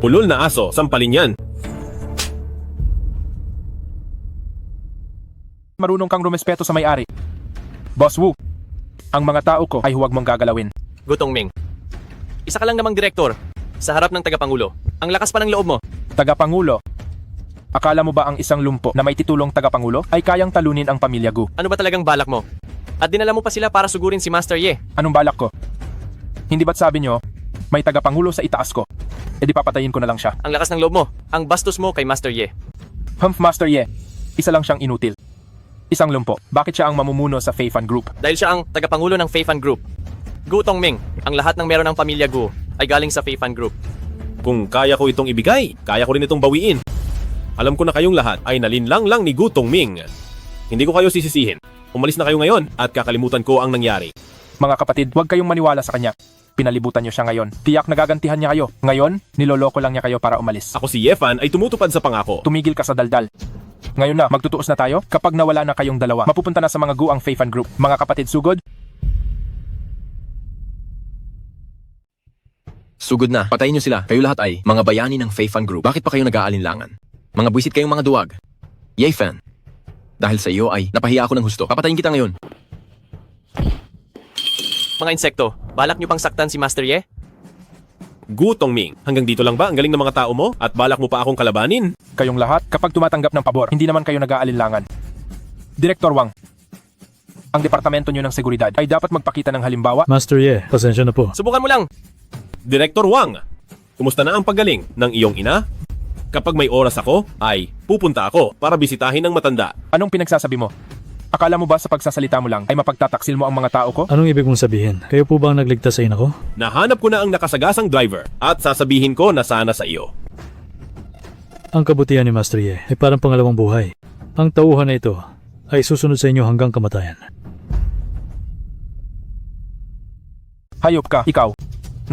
Pulol na aso, sampalin yan. Marunong kang rumespeto sa may-ari. Boss Wu, ang mga tao ko ay huwag mong gagalawin. Gutong Ming. Isa ka lang namang direktor sa harap ng tagapangulo. Ang lakas pa ng loob mo. Tagapangulo. Akala mo ba ang isang lumpo na may titulong tagapangulo ay kayang talunin ang pamilya Gu? Ano ba talagang balak mo? At dinala mo pa sila para sugurin si Master Ye. Anong balak ko? Hindi ba't sabi nyo, may tagapangulo sa itaas ko? E di papatayin ko na lang siya. Ang lakas ng loob mo. Ang bastos mo kay Master Ye. Master Ye, isa lang siyang inutil. Isang lumpo. Bakit siya ang mamumuno sa Fei Fan Group? Dahil siya ang tagapangulo ng Fei Fan Group. Gutong Ming, ang lahat ng meron ng pamilya Gu ay galing sa Fei Fan Group. Kung kaya ko itong ibigay, kaya ko rin itong bawiin. Alam ko na kayong lahat ay nalinlang lang ni Gutong Ming. Hindi ko kayo sisisihin. Umalis na kayo ngayon at kakalimutan ko ang nangyari. Mga kapatid, huwag kayong maniwala sa kanya. Pinalibutan niyo siya ngayon. Tiyak nagagantihan niya kayo. Ngayon, niloloko lang niya kayo para umalis. Ako si Yefan ay tumutupad sa pangako. Tumigil ka sa daldal. Ngayon na, magtutuos na tayo. Kapag nawala na kayong dalawa, mapupunta na sa mga Gu ang Fei Fan Group. Mga kapatid, sugod? Sugod na, patayin niyo sila. Kayo lahat ay mga bayani ng Fei Fan Group. Bakit pa kayo nag-aalinlangan? Mga buwisit kayong mga duwag. Yay fan. Dahil sa iyo ay napahiya ako ng husto. Papatayin kita ngayon. Mga insekto, balak niyo pang saktan si Master Ye? Gutong Ming, hanggang dito lang ba ang galing ng mga tao mo? At balak mo pa akong kalabanin? Kayong lahat, kapag tumatanggap ng pabor, hindi naman kayo nag-aalinlangan. Direktor Wang, ang departamento niyo ng seguridad ay dapat magpakita ng halimbawa. Master Ye, pasensya na po. Subukan mo lang. Direktor Wang, kumusta na ang paggaling ng iyong ina? Kapag may oras ako, ay pupunta ako para bisitahin ng matanda. Anong pinagsasabi mo? Akala mo ba sa pagsasalita mo lang ay mapagtataksil mo ang mga tao ko? Anong ibig mong sabihin? Kayo po ba ang nagligtas sa ina ko? Nahanap ko na ang nakasagasang driver at sasabihin ko na sana sa iyo. Ang kabutihan ni Master Ye ay parang pangalawang buhay. Ang tauhan na ito ay susunod sa inyo hanggang kamatayan. Hayop ka, ikaw.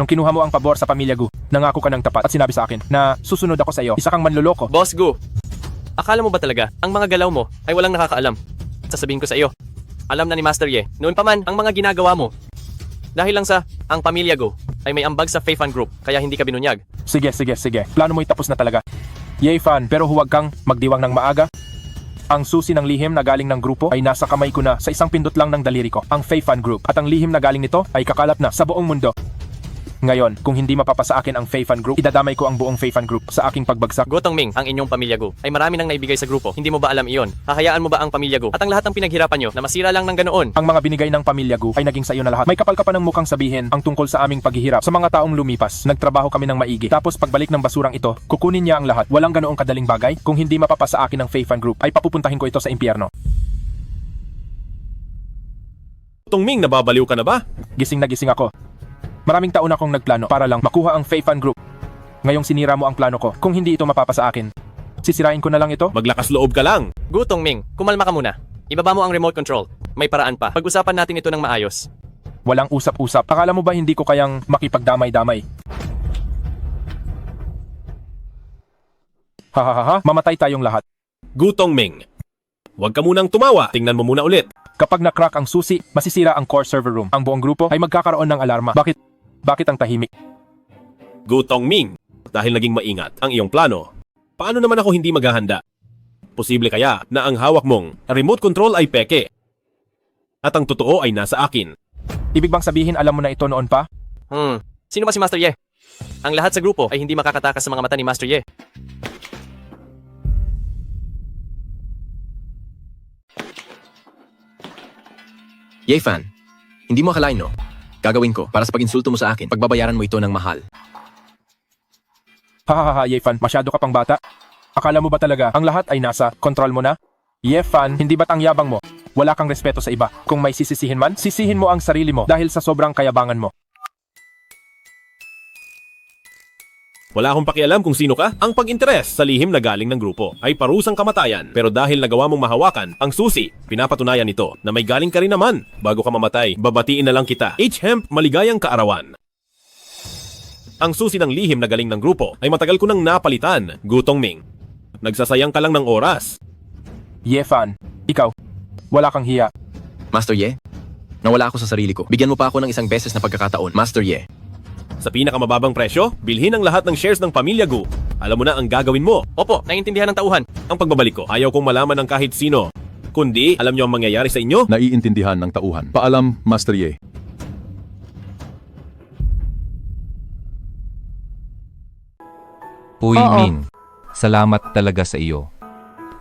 Nung kinuha mo ang pabor sa pamilya Gu, nangako ka ng tapat at sinabi sa akin na susunod ako sa iyo. Isa kang manloloko. Boss Gu, akala mo ba talaga ang mga galaw mo ay walang nakakaalam? Sasabihin ko sa iyo, alam na ni Master Ye, noon pa man ang mga ginagawa mo. Dahil lang sa ang pamilya Gu ay may ambag sa Fei Fan Group, kaya hindi ka binunyag. Sige. Plano mo itapos na talaga. Yay fan, pero huwag kang magdiwang ng maaga. Ang susi ng lihim na galing ng grupo ay nasa kamay ko na sa isang pindot lang ng daliri ko, ang Fei Fan Group. At ang lihim na galing nito ay kakalap na sa buong mundo. Ngayon, kung hindi mapapasa akin ang Fei Fan Group, idadamay ko ang buong Fei Fan Group sa aking pagbagsak. Gutong Ming, ang inyong pamilya Gu ay marami nang naibigay sa grupo. Hindi mo ba alam iyon? Hahayaan mo ba ang pamilya Gu at ang lahat ng pinaghirapan nyo na masira lang ng ganoon? Ang mga binigay ng pamilya Gu ay naging sa iyo na lahat. May kapal ka pa ng mukhang sabihin ang tungkol sa aming paghihirap. Sa mga taong lumipas, nagtrabaho kami ng maigi. Tapos pagbalik ng basurang ito, kukunin niya ang lahat. Walang ganoong kadaling bagay. Kung hindi mapapasa akin ang Fei Fan Group, ay papupuntahin ko ito sa impyerno. Gutong Ming, nababaliw ka na ba? Gising na gising ako. Maraming taon akong nagplano para lang makuha ang Fei Fan Group. Ngayong sinira mo ang plano ko. Kung hindi ito mapapasa akin, Sisirain ko na lang ito? Maglakas loob ka lang. Gutong Ming, kumalma ka muna. Ibaba mo ang remote control. May paraan pa. Pag-usapan natin ito ng maayos. Walang usap-usap. Akala mo ba hindi ko kayang makipagdamay-damay? Hahaha, mamatay tayong lahat. Gutong Ming. Huwag ka munang tumawa. Tingnan mo muna ulit. Kapag na-crack ang susi, masisira ang core server room. Ang buong grupo ay magkakaroon ng alarma. Bakit ang tahimik? Gutong Ming. Dahil naging maingat ang iyong plano, paano naman ako hindi maghahanda? Posible kaya na ang hawak mong remote control ay peke at ang totoo ay nasa akin? Ibig bang sabihin alam mo na ito noon pa? Sino ba si Master Ye? Ang lahat sa grupo ay hindi makakatakas sa mga mata ni Master Ye. Ye-fan, hindi mo akalain no? Gagawin ko para sa pag-insulto mo sa akin, pagbabayaran mo ito ng mahal. Hahaha, Ye-fan, masyado ka pang bata. Akala mo ba talaga ang lahat ay nasa kontrol mo na? Ye-fan, hindi ba't ang yabang mo? Wala kang respeto sa iba. Kung may sisisihin man, sisihin mo ang sarili mo dahil sa sobrang kayabangan mo. Wala akong pakialam kung sino ka. Ang pag-interes sa lihim na galing ng grupo ay parusang kamatayan. Pero dahil nagawa mong mahawakan ang susi, pinapatunayan nito na may galing ka rin naman. Bago ka mamatay, babatiin na lang kita. H-Hemp, maligayang kaarawan. Ang susi ng lihim na galing ng grupo ay matagal ko nang napalitan, Gutong Ming. Nagsasayang ka lang ng oras. Ye-fan, ikaw, wala kang hiya. Master Ye, nawala ako sa sarili ko. Bigyan mo pa ako ng isang beses na pagkakataon, Master Ye. Sa pinakamababang presyo, bilhin ang lahat ng shares ng Pamilya Gu. Alam mo na ang gagawin mo. Opo, naiintindihan ng tauhan. Ang pagbabalik ko, ayaw kong malaman ng kahit sino. Kundi, alam niyo ang mangyayari sa inyo? Naiintindihan ng tauhan. Paalam, Master Ye. Uy, Min. Salamat talaga sa iyo.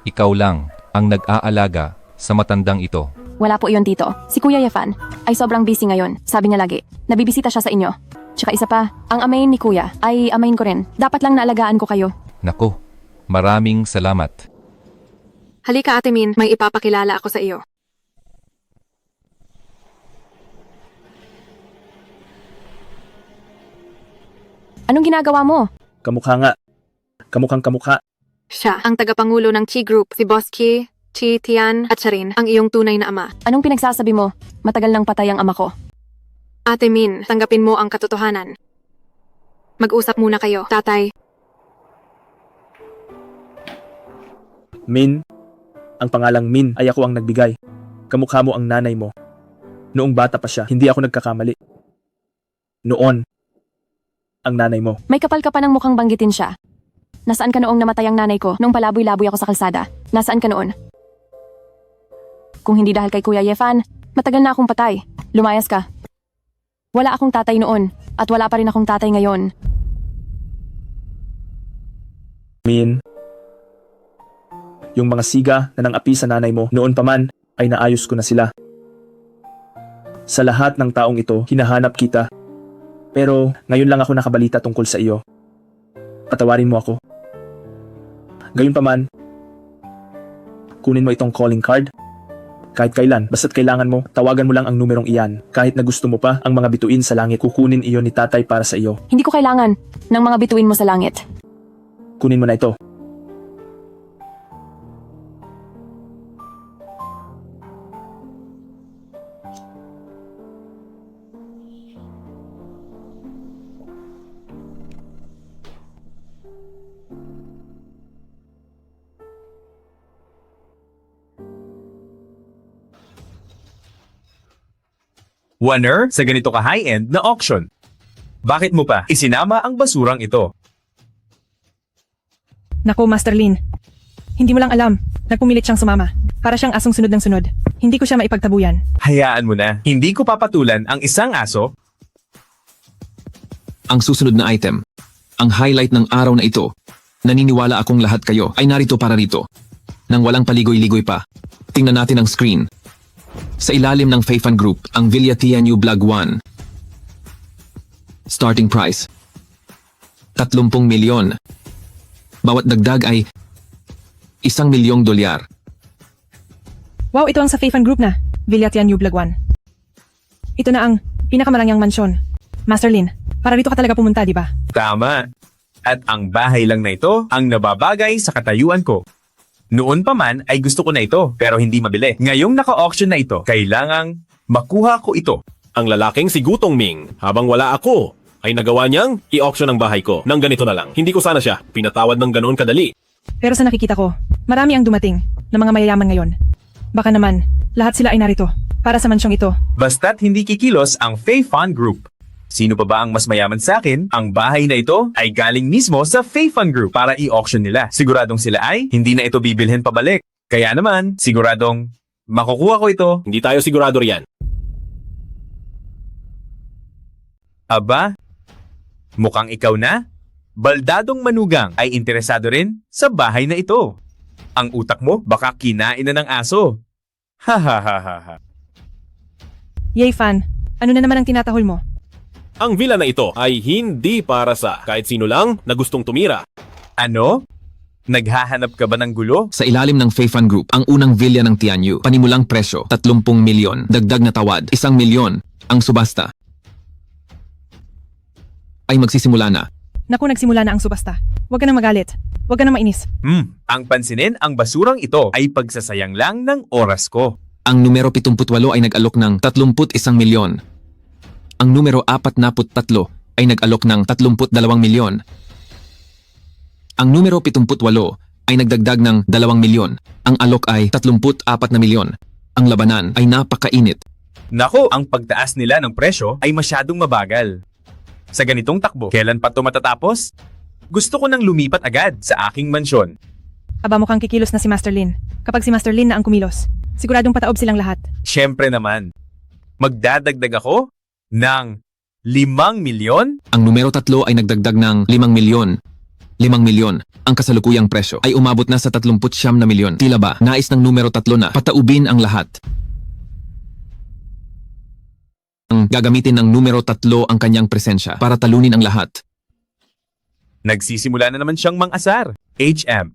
Ikaw lang ang nag-aalaga sa matandang ito. Wala po iyon, tito. Si Kuya Yefan ay sobrang busy ngayon. Sabi niya lagi, nabibisita siya sa inyo. Tsaka isa pa, ang amayin ni Kuya ay amayin ko rin. Dapat lang naalagaan ko kayo. Naku, maraming salamat. Halika Ate Min, may ipapakilala ako sa iyo. Anong ginagawa mo? Kamukha nga. Kamukhang kamukha. Siya ang tagapangulo ng Chi Group, si Boss Chi, Chi Tian at siya rin ang iyong tunay na ama. Anong pinagsasabi mo? Matagal nang patay ang ama ko. Ate Min, tanggapin mo ang katotohanan. Mag-usap muna kayo, tatay. Min, ang pangalang Min ay ako ang nagbigay. Kamukha mo ang nanay mo. Noong bata pa siya, hindi ako nagkakamali. Noon, ang nanay mo. May kapal ka pa ng mukhang banggitin siya. Nasaan ka noong namatay ang nanay ko nung palaboy-laboy ako sa kalsada? Nasaan ka noon? Kung hindi dahil kay Kuya Yefan, matagal na akong patay. Lumayas ka. Wala akong tatay noon at wala pa rin akong tatay ngayon. Min, yung mga siga na nang-api sa nanay mo noon pa man ay naayos ko na sila. Sa lahat ng taong ito, hinahanap kita. Pero ngayon lang ako nakabalita tungkol sa iyo. Patawarin mo ako. Gayunpaman, kunin mo itong calling card. Kahit kailan, basta't kailangan mo, tawagan mo lang ang numerong iyan. Kahit na gusto mo pa ang mga bituin sa langit, kukunin iyon ni tatay para sa iyo. Hindi ko kailangan ng mga bituin mo sa langit. Kunin mo na ito. Winner sa ganito ka high-end na auction. Bakit mo pa isinama ang basurang ito? Naku, Master Lin. Hindi mo lang alam. Nagpumilit siyang sumama. Para siyang asong sunod ng sunod. Hindi ko siya maipagtabuyan. Hayaan mo na. Hindi ko papatulan ang isang aso. Ang susunod na item, ang highlight ng araw na ito. Naniniwala akong lahat kayo ay narito para rito. Nang walang paligoy-ligoy pa, tingnan natin ang screen. Sa ilalim ng Feifan Group, ang Villa TNU Vlog 1. Starting price, 30 milyon. Bawat dagdag ay $1,000,000. Wow, ito ang sa Feifan Group na. Villa Tianyu Vlog 1. Ito na ang pinakamarangyang mansyon. Master Lin, para rito ka talaga pumunta, di ba? Tama. At ang bahay lang na ito ang nababagay sa katayuan ko. Noon pa man ay gusto ko na ito pero hindi mabili. Ngayong naka-auction na ito, kailangang makuha ko ito. Ang lalaking si Gutong Ming, habang wala ako, ay nagawa niyang i-auction ang bahay ko nang ganito na lang. Hindi ko sana siya pinatawad ng ganoon kadali. Pero sa nakikita ko, marami ang dumating na mga mayayaman ngayon. Baka naman, lahat sila ay narito para sa mansyong ito. Basta't hindi kikilos ang Fei Fan Group. Sino pa ba ang mas mayaman sa akin? Ang bahay na ito ay galing mismo sa Fei Fan Group para i-auction nila. Siguradong sila ay hindi na ito bibilhin pabalik. Kaya naman, siguradong makukuha ko ito. Hindi tayo sigurado riyan. Aba, mukhang ikaw na? Baldadong manugang ay interesado rin sa bahay na ito. Ang utak mo baka kinain na ng aso. Ha ha ha ha ha. Yay fan, ano na naman ang tinatahol mo? Ang villa na ito ay hindi para sa kahit sino lang na gustong tumira. Ano? Naghahanap ka ba ng gulo? Sa ilalim ng Fei Fan Group, ang unang villa ng Tianyu, panimulang presyo, 30 milyon, dagdag na tawad, 1 milyon, ang subasta ay magsisimula na. Naku, nagsimula na ang subasta. Huwag ka nang magalit. Huwag ka nang mainis. Ang pansinin, ang basurang ito ay pagsasayang lang ng oras ko. Ang numero 78 ay nag-alok ng 31 milyon. Ang numero 43 ay nag-alok ng 32 milyon. Ang numero 78 ay nagdagdag ng 2 milyon. Ang alok ay 34 na milyon. Ang labanan ay napakainit. Nako, ang pagtaas nila ng presyo ay masyadong mabagal. Sa ganitong takbo, kailan pa ito matatapos? Gusto ko nang lumipat agad sa aking mansyon. Aba, mukhang kikilos na si Master Lin. Kapag si Master Lin na ang kumilos, siguradong pataob silang lahat. Siyempre naman, magdadagdag ako ng 5 milyon? Ang numero 3 ay nagdagdag ng 5 milyon. 5 milyon. Ang kasalukuyang presyo ay umabot na sa 39 na milyon. Tila ba, nais ng numero 3 na pataubin ang lahat. Ang gagamitin ng numero 3 ang kanyang presensya para talunin ang lahat. Nagsisimula na naman siyang mang-asar. HM.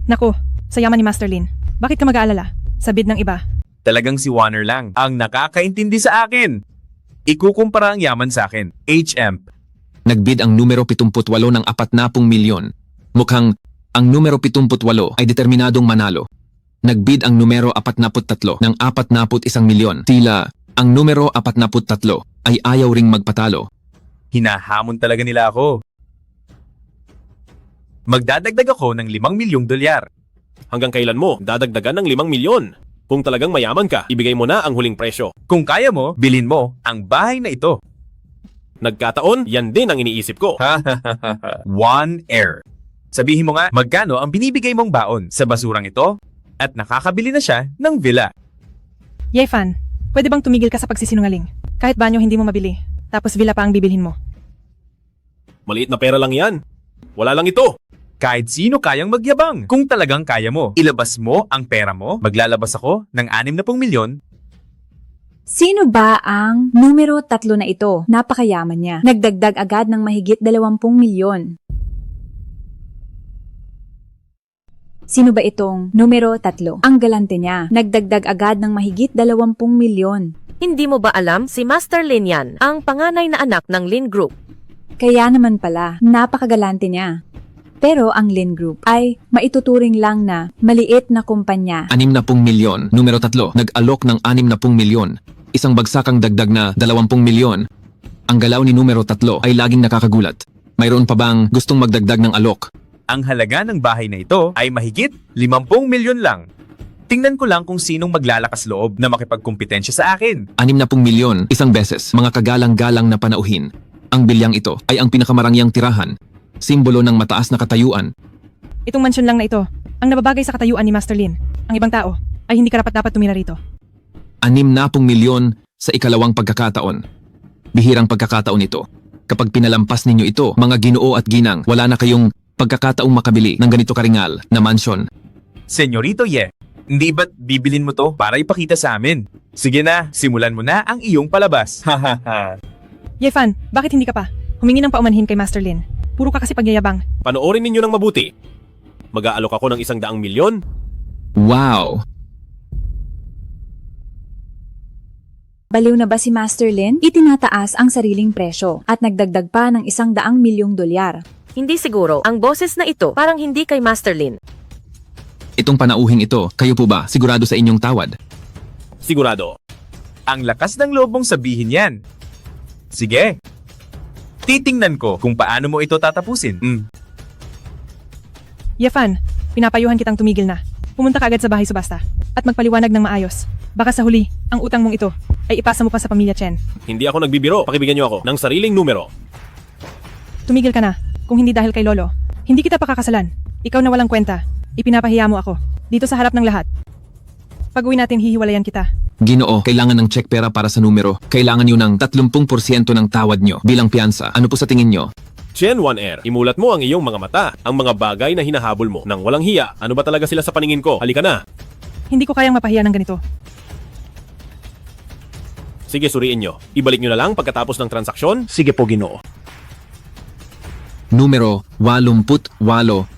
Naku, sa yaman ni Master Lin. Bakit ka mag-aalala? Sa bid ng iba. Talagang si Warner lang ang nakakaintindi sa akin. Ikukumpara ang yaman sa akin. HM. Nagbid ang numero 78 ng 40 milyon. Mukhang ang numero 78 ay determinadong manalo. Nagbid ang numero 43 ng 41 milyon. Tila ang numero 43 ay ayaw ring magpatalo. Hinahamon talaga nila ako. Magdadagdag ako ng 5 milyong dolyar. Hanggang kailan mo dadagdagan ng 5 milyon? Kung talagang mayaman ka, ibigay mo na ang huling presyo. Kung kaya mo, bilhin mo ang bahay na ito. Nagkataon, yan din ang iniisip ko. One Air. Sabihin mo nga, magkano ang binibigay mong baon sa basurang ito? At nakakabili na siya ng villa. Yay fan, pwede bang tumigil ka sa pagsisinungaling? Kahit banyo hindi mo mabili, tapos villa pa ang bibilhin mo. Maliit na pera lang yan. Wala lang ito. Kahit sino kayang magyabang. Kung talagang kaya mo, ilabas mo ang pera mo. Maglalabas ako ng 60 milyon. Sino ba ang numero 3 na ito? Napakayaman niya. Nagdagdag agad ng mahigit 20 milyon. Sino ba itong numero 3? Ang galante niya. Nagdagdag agad ng mahigit 20 milyon. Hindi mo ba alam si Master Lin yan, ang panganay na anak ng Lin Group? Kaya naman pala, napakagalante niya. Pero ang Lin Group ay maituturing lang na maliit na kumpanya. 60 milyon. Numero 3, nag-alok ng 60 milyon. Isang bagsakang dagdag na 20 milyon. Ang galaw ni numero 3 ay laging nakakagulat. Mayroon pa bang gustong magdagdag ng alok? Ang halaga ng bahay na ito ay mahigit 50 milyon lang. Tingnan ko lang kung sinong maglalakas loob na makipagkumpetensya sa akin. 60 milyon, isang beses, mga kagalang-galang na panauhin. Ang bilyang ito ay ang pinakamarangyang tirahan. Simbolo ng mataas na katayuan. Itong mansyon lang na ito, ang nababagay sa katayuan ni Master Lin. Ang ibang tao ay hindi karapat-dapat tumira rito. 60 milyon sa ikalawang pagkakataon. Bihirang pagkakataon ito. Kapag pinalampas ninyo ito, mga ginoo at ginang, wala na kayong pagkakataong makabili ng ganito karingal na mansyon. Senyorito Ye, hindi ba't bibilin mo to para ipakita sa amin? Sige na, simulan mo na ang iyong palabas. Hahaha. Yefan, bakit hindi ka pa? Humingi ng paumanhin kay Master Lin. Puro ka kasi pagyayabang. Panoorin ninyo ng mabuti. Mag-aalok ako ng 100 milyon. Wow! Baliw na ba si Master Lin? Itinataas ang sariling presyo at nagdagdag pa ng $100 milyong. Hindi siguro. Ang boses na ito parang hindi kay Master Lin. Itong panauhing ito, kayo po ba sigurado sa inyong tawad? Sigurado. Ang lakas ng loob mong sabihin yan. Sige. Titingnan ko kung paano mo ito tatapusin. Yefan, pinapayuhan kitang tumigil na. Pumunta ka agad sa bahay subasta at magpaliwanag ng maayos. Baka sa huli, ang utang mong ito ay ipasa mo pa sa pamilya Chen. Hindi ako nagbibiro. Pakibigyan niyo ako ng sariling numero. Tumigil ka na. Kung hindi dahil kay Lolo, hindi kita pakakasalan. Ikaw na walang kwenta. Ipinapahiya mo ako. Dito sa harap ng lahat. Pag-uwi natin, hihiwalayan kita. Ginoo, kailangan ng check pera para sa numero. Kailangan nyo ng 30% ng tawad nyo bilang piyansa. Ano po sa tingin nyo? Chen 1R, imulat mo ang iyong mga mata. Ang mga bagay na hinahabol mo nang walang hiya. Ano ba talaga sila sa paningin ko? Halika na. Hindi ko kayang mapahiya ng ganito. Sige, suriin nyo. Ibalik nyo na lang pagkatapos ng transaksyon. Sige po, Ginoo. Numero 88,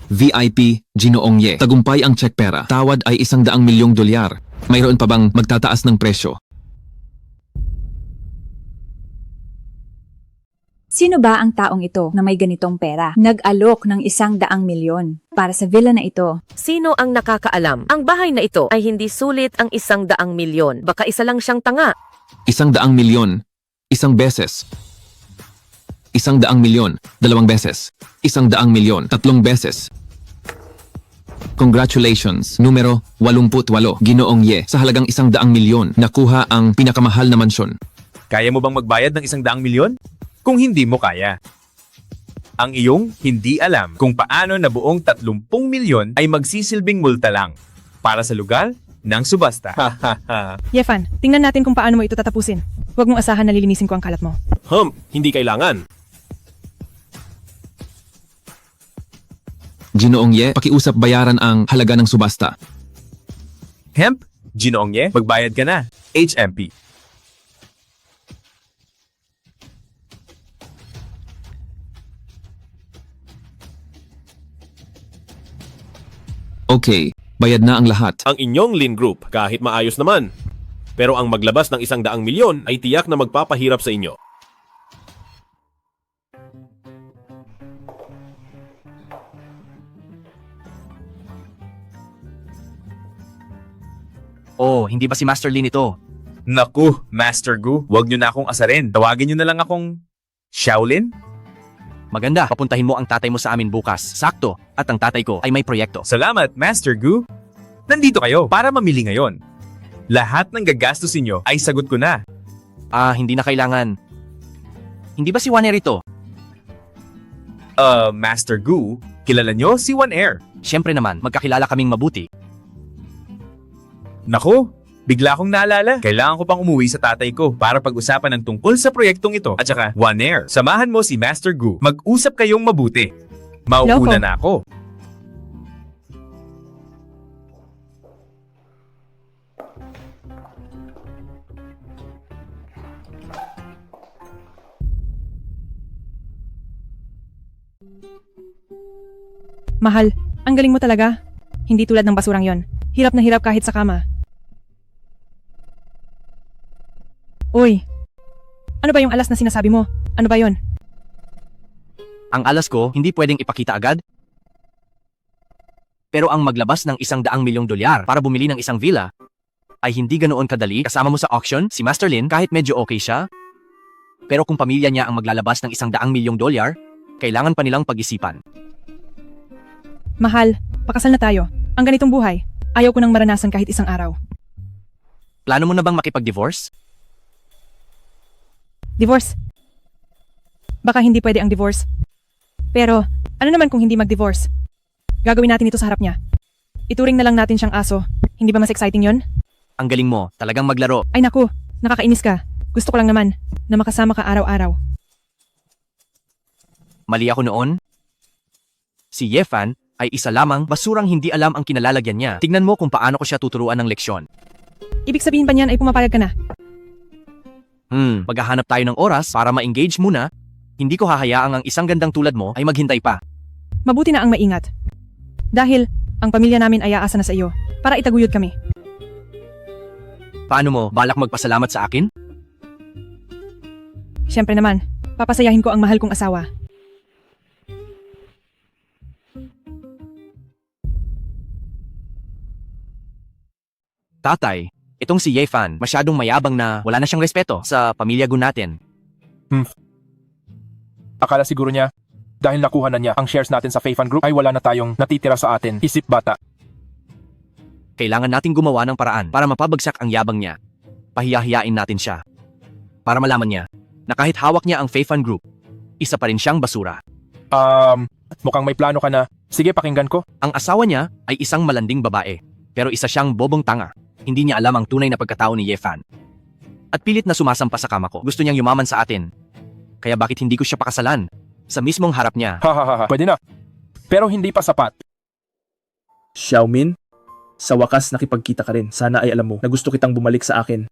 VIP, Ginoong Ye. Tagumpay ang check pera. Tawad ay $100 milyong. Mayroon pa bang magtataas ng presyo? Sino ba ang taong ito na may ganitong pera? Nag-alok ng $100 milyon para sa villa na ito. Sino ang nakakaalam? Ang bahay na ito ay hindi sulit ang $100 milyon. Baka isa lang siyang tanga. $100 milyon. Isang beses. $100 milyon. 2 beses. $100 milyon. 3 beses. Congratulations, numero 88, Ginoong Ye. Sa halagang $100 milyon, nakuha ang pinakamahal na mansyon. Kaya mo bang magbayad ng $100 milyon? Kung hindi mo kaya. Ang iyong hindi alam kung paano na buong 30 milyon ay magsisilbing multa lang para sa lugar ng subasta. Yefan, tingnan natin kung paano mo ito tatapusin. Huwag mong asahan na lilinisin ko ang kalat mo. Hindi kailangan. Ginoong Ye, pakiusap bayaran ang halaga ng subasta. Hemp, Ginoong Ye, magbayad ka na. HMP. Okay, bayad na ang lahat. Ang inyong Lin Group, kahit maayos naman. Pero ang maglabas ng $100 milyon ay tiyak na magpapahirap sa inyo. Oh, hindi ba si Master Lin ito? Naku, Master Gu, wag nyo na akong asarin. Tawagin nyo na lang akong Shaolin? Maganda, papuntahin mo ang tatay mo sa amin bukas. Sakto, at ang tatay ko ay may proyekto. Salamat, Master Gu. Nandito kayo para mamili ngayon. Lahat ng gagastusin nyo ay sagot ko na. Hindi na kailangan. Hindi ba si One Air ito? Master Gu, kilala nyo si One Air. Siyempre naman, magkakilala kaming mabuti. Naku, bigla akong naalala. Kailangan ko pang umuwi sa tatay ko para pag-usapan ng tungkol sa proyektong ito. At saka, One Air, samahan mo si Master Gu. Mag-usap kayong mabuti. Mauuna na ako. Mahal, ang galing mo talaga. Hindi tulad ng basurang yon. Hirap na hirap kahit sa kama. Uy, ano ba yung alas na sinasabi mo? Ano ba yon? Ang alas ko, hindi pwedeng ipakita agad. Pero ang maglabas ng $100 milyong para bumili ng isang villa, ay hindi ganoon kadali. Kasama mo sa auction, si Master Lin, kahit medyo okay siya. Pero kung pamilya niya ang maglalabas ng $100 milyong, kailangan pa nilang pag-isipan. Mahal, pakasal na tayo. Ang ganitong buhay, ayaw ko nang maranasan kahit isang araw. Plano mo na bang makipag-divorce? Divorce? Baka hindi pwede ang divorce. Pero, ano naman kung hindi mag-divorce? Gagawin natin ito sa harap niya. Ituring na lang natin siyang aso. Hindi ba mas exciting yon? Ang galing mo, talagang maglaro. Ay naku, nakakainis ka. Gusto ko lang naman na makasama ka araw-araw. Mali ako noon? Si Yefan ay isa lamang basurang hindi alam ang kinalalagyan niya. Tignan mo kung paano ko siya tuturuan ng leksyon. Ibig sabihin ba niyan ay pumapayag ka na? Maghahanap tayo ng oras para ma-engage muna. Hindi ko hahayaang ang isang gandang tulad mo ay maghintay pa. Mabuti na ang maingat. Dahil, ang pamilya namin ay aasa na sa iyo para itaguyod kami. Paano mo, balak magpasalamat sa akin? Siyempre naman, papasayahin ko ang mahal kong asawa. Tatay, itong si Yefan, masyadong mayabang na wala na siyang respeto sa pamilya Gu natin. Akala siguro niya, dahil nakuha na niya ang shares natin sa Faifan Group, ay wala na tayong natitira sa atin. Isip bata. Kailangan nating gumawa ng paraan para mapabagsak ang yabang niya. Pahiyahiyain natin siya. Para malaman niya na kahit hawak niya ang Faifan Group, isa pa rin siyang basura. Mukhang may plano ka na. Sige, pakinggan ko. Ang asawa niya ay isang malanding babae, pero isa siyang bobong tanga. Hindi niya alam ang tunay na pagkatao ni Yefan. At pilit na sumasampa sa kama ko. Gusto niyang yumaman sa atin. Kaya bakit hindi ko siya pakasalan? Sa mismong harap niya. Pwede na. Pero hindi pa sapat. Xiaomin, sa wakas nakipagkita ka rin. Sana ay alam mo na gusto kitang bumalik sa akin.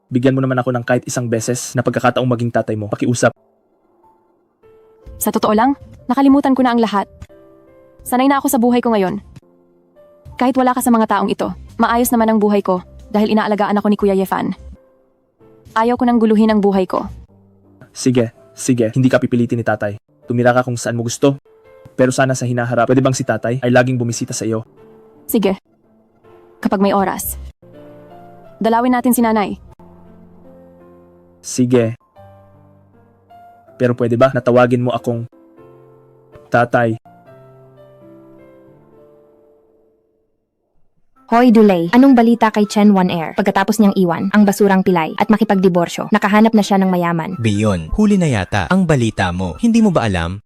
Bigyan mo naman ako ng kahit isang beses na pagkakataong maging tatay mo. Pakiusap. Sa totoo lang, nakalimutan ko na ang lahat. Sanay na ako sa buhay ko ngayon. Kahit wala ka sa mga taong ito, maayos naman ang buhay ko dahil inaalagaan ako ni Kuya Yefan. Ayaw ko nang guluhin ang buhay ko. Sige, hindi ka pipilitin ni tatay. Tumira ka kung saan mo gusto. Pero sana sa hinaharap, pwede bang si tatay ay laging bumisita sa iyo? Sige. Kapag may oras. Dalawin natin si nanay. Sige. Pero pwede ba natawagin mo akong tatay? Hoy Dulay, anong balita kay Chen Wan Air pagkatapos niyang iwan ang basurang pilay at makipagdiborsyo? Nakahanap na siya ng mayaman. Biyon, huli na yata ang balita mo. Hindi mo ba alam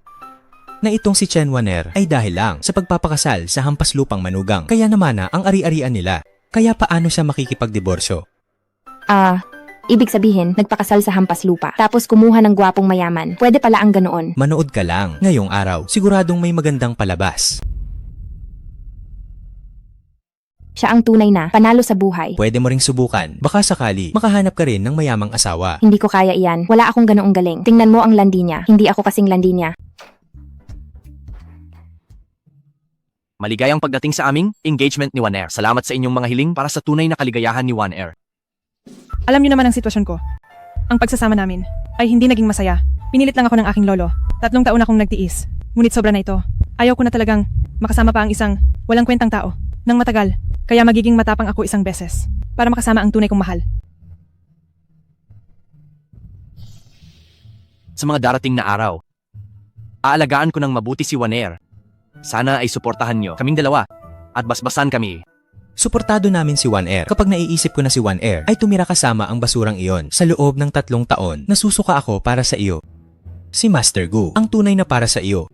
na itong si Chen Waner ay dahil lang sa pagpapakasal sa hampas lupang manugang? Kaya naman na ang ari-arian nila. Kaya paano siya makikipagdiborsyo? Ibig sabihin, nagpakasal sa hampas lupa, tapos kumuha ng gwapong mayaman. Pwede pala ang ganoon. Manood ka lang. Ngayong araw, siguradong may magandang palabas. Siya ang tunay na panalo sa buhay. Pwede mo ring subukan. Baka sakali, makahanap ka rin ng mayamang asawa. Hindi ko kaya iyan. Wala akong ganoong galing. Tingnan mo ang landi niya. Hindi ako kasing landi niya. Maligayang pagdating sa aming engagement ni Wan Air. Salamat sa inyong mga hiling para sa tunay na kaligayahan ni Wan Air. Alam niyo naman ang sitwasyon ko. Ang pagsasama namin ay hindi naging masaya. Pinilit lang ako ng aking lolo. 3 taon akong nagtiis. Ngunit sobra na ito. Ayaw ko na talagang makasama pa ang isang walang kwentang tao nang matagal. Kaya magiging matapang ako isang beses para makasama ang tunay kong mahal. Sa mga darating na araw, aalagaan ko ng mabuti si Wan Air. Sana ay suportahan nyo kaming dalawa at basbasan kami. Suportado namin si Wan Air. Kapag naiisip ko na si Wan Air ay tumira kasama ang basurang iyon sa loob ng 3 taon, nasusuka ako para sa iyo. Si Master Gu ang tunay na para sa iyo.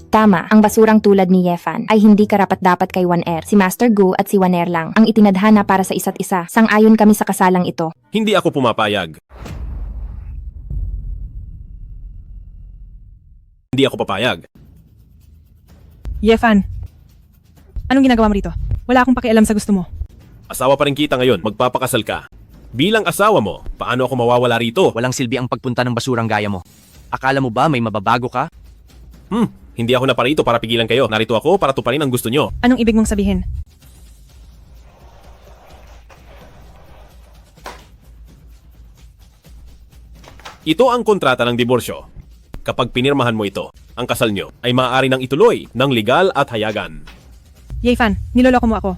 Tama, ang basurang tulad ni Yefan ay hindi karapat-dapat kay Wan Air. Si Master Gu at si Wan Air lang ang itinadhana para sa isa't isa. Sang-ayon kami sa kasalang ito. Hindi ako pumapayag. Hindi ako papayag. Yefan, anong ginagawa mo rito? Wala akong pakialam sa gusto mo. Asawa pa rin kita ngayon, magpapakasal ka. Bilang asawa mo, paano ako mawawala rito? Walang silbi ang pagpunta ng basurang gaya mo. Akala mo ba may mababago ka? Hindi ako naparito para pigilan kayo. Narito ako para tuparin ang gusto nyo. Anong ibig mong sabihin? Ito ang kontrata ng diborsyo. Kapag pinirmahan mo ito, ang kasal nyo ay maaari nang ituloy ng legal at hayagan. Yefan, niloloko mo ako.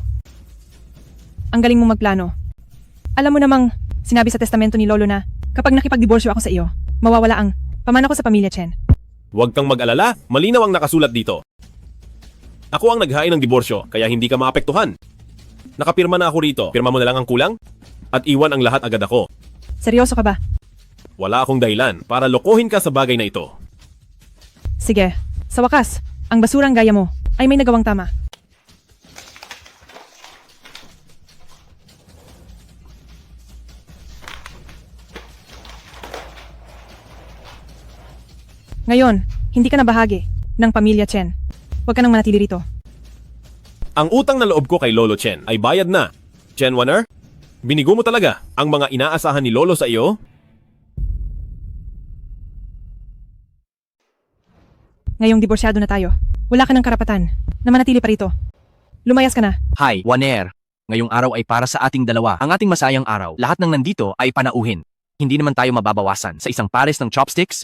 Ang galing mong magplano. Alam mo namang sinabi sa testamento ni Lolo na kapag nakipagdiborsyo ako sa iyo, mawawala ang pamana ko sa pamilya Chen. Huwag kang mag-alala, malinaw ang nakasulat dito. Ako ang naghain ng diborsyo, kaya hindi ka maapektuhan. Nakapirma na ako rito, pirma mo na lang ang kulang, at iwan ang lahat agad ako. Seryoso ka ba? Wala akong dahilan para lokohin ka sa bagay na ito. Sige, sa wakas, ang basurang gaya mo ay may nagawang tama. Ngayon, hindi ka na bahagi ng pamilya Chen. Huwag ka nang manatili rito. Ang utang na loob ko kay Lolo Chen ay bayad na. Chen Waner, binigo mo talaga ang mga inaasahan ni Lolo sa iyo? Ngayong diborsyado na tayo, wala ka ng karapatan na manatili pa rito. Lumayas ka na. Hi, Wan Air. Ngayong araw ay para sa ating dalawa. Ang ating masayang araw. Lahat ng nandito ay panauhin. Hindi naman tayo mababawasan sa isang pares ng chopsticks?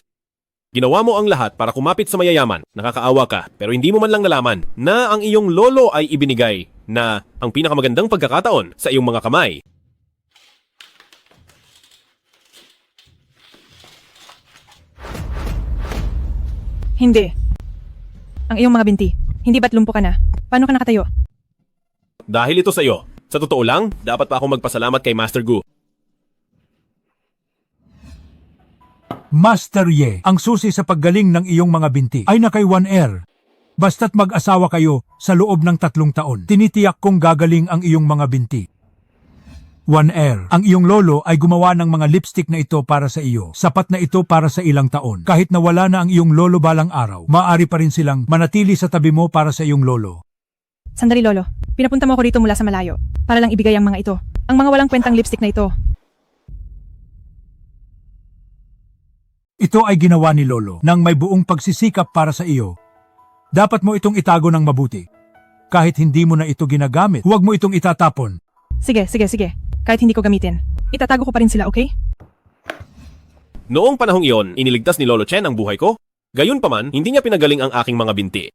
Ginawa mo ang lahat para kumapit sa mayayaman. Nakakaawa ka, pero hindi mo man lang nalaman na ang iyong lolo ay ibinigay na ang pinakamagandang pagkakataon sa iyong mga kamay. Hindi. Ang iyong mga binti. Hindi ba't lumpo ka na? Paano ka nakatayo? Dahil ito sa iyo. Sa totoo lang, dapat pa akong magpasalamat kay Master Gu. Master Ye, ang susi sa paggaling ng iyong mga binti ay na kay One Air. Basta't mag-asawa kayo sa loob ng 3 taon, tinitiyak kong gagaling ang iyong mga binti. One Air, ang iyong lolo ay gumawa ng mga lipstick na ito para sa iyo. Sapat na ito para sa ilang taon. Kahit na wala na ang iyong lolo balang araw, maaari pa rin silang manatili sa tabi mo para sa iyong lolo. Sandali, Lolo. Pinapunta mo ako rito mula sa malayo para lang ibigay ang mga ito. Ang mga walang kwentang lipstick na ito. Ito ay ginawa ni Lolo nang may buong pagsisikap para sa iyo. Dapat mo itong itago ng mabuti. Kahit hindi mo na ito ginagamit, huwag mo itong itatapon. Sige. Kahit hindi ko gamitin. Itatago ko pa rin sila, okay? Noong panahong iyon, iniligtas ni Lolo Chen ang buhay ko. Gayunpaman, hindi niya pinagaling ang aking mga binti.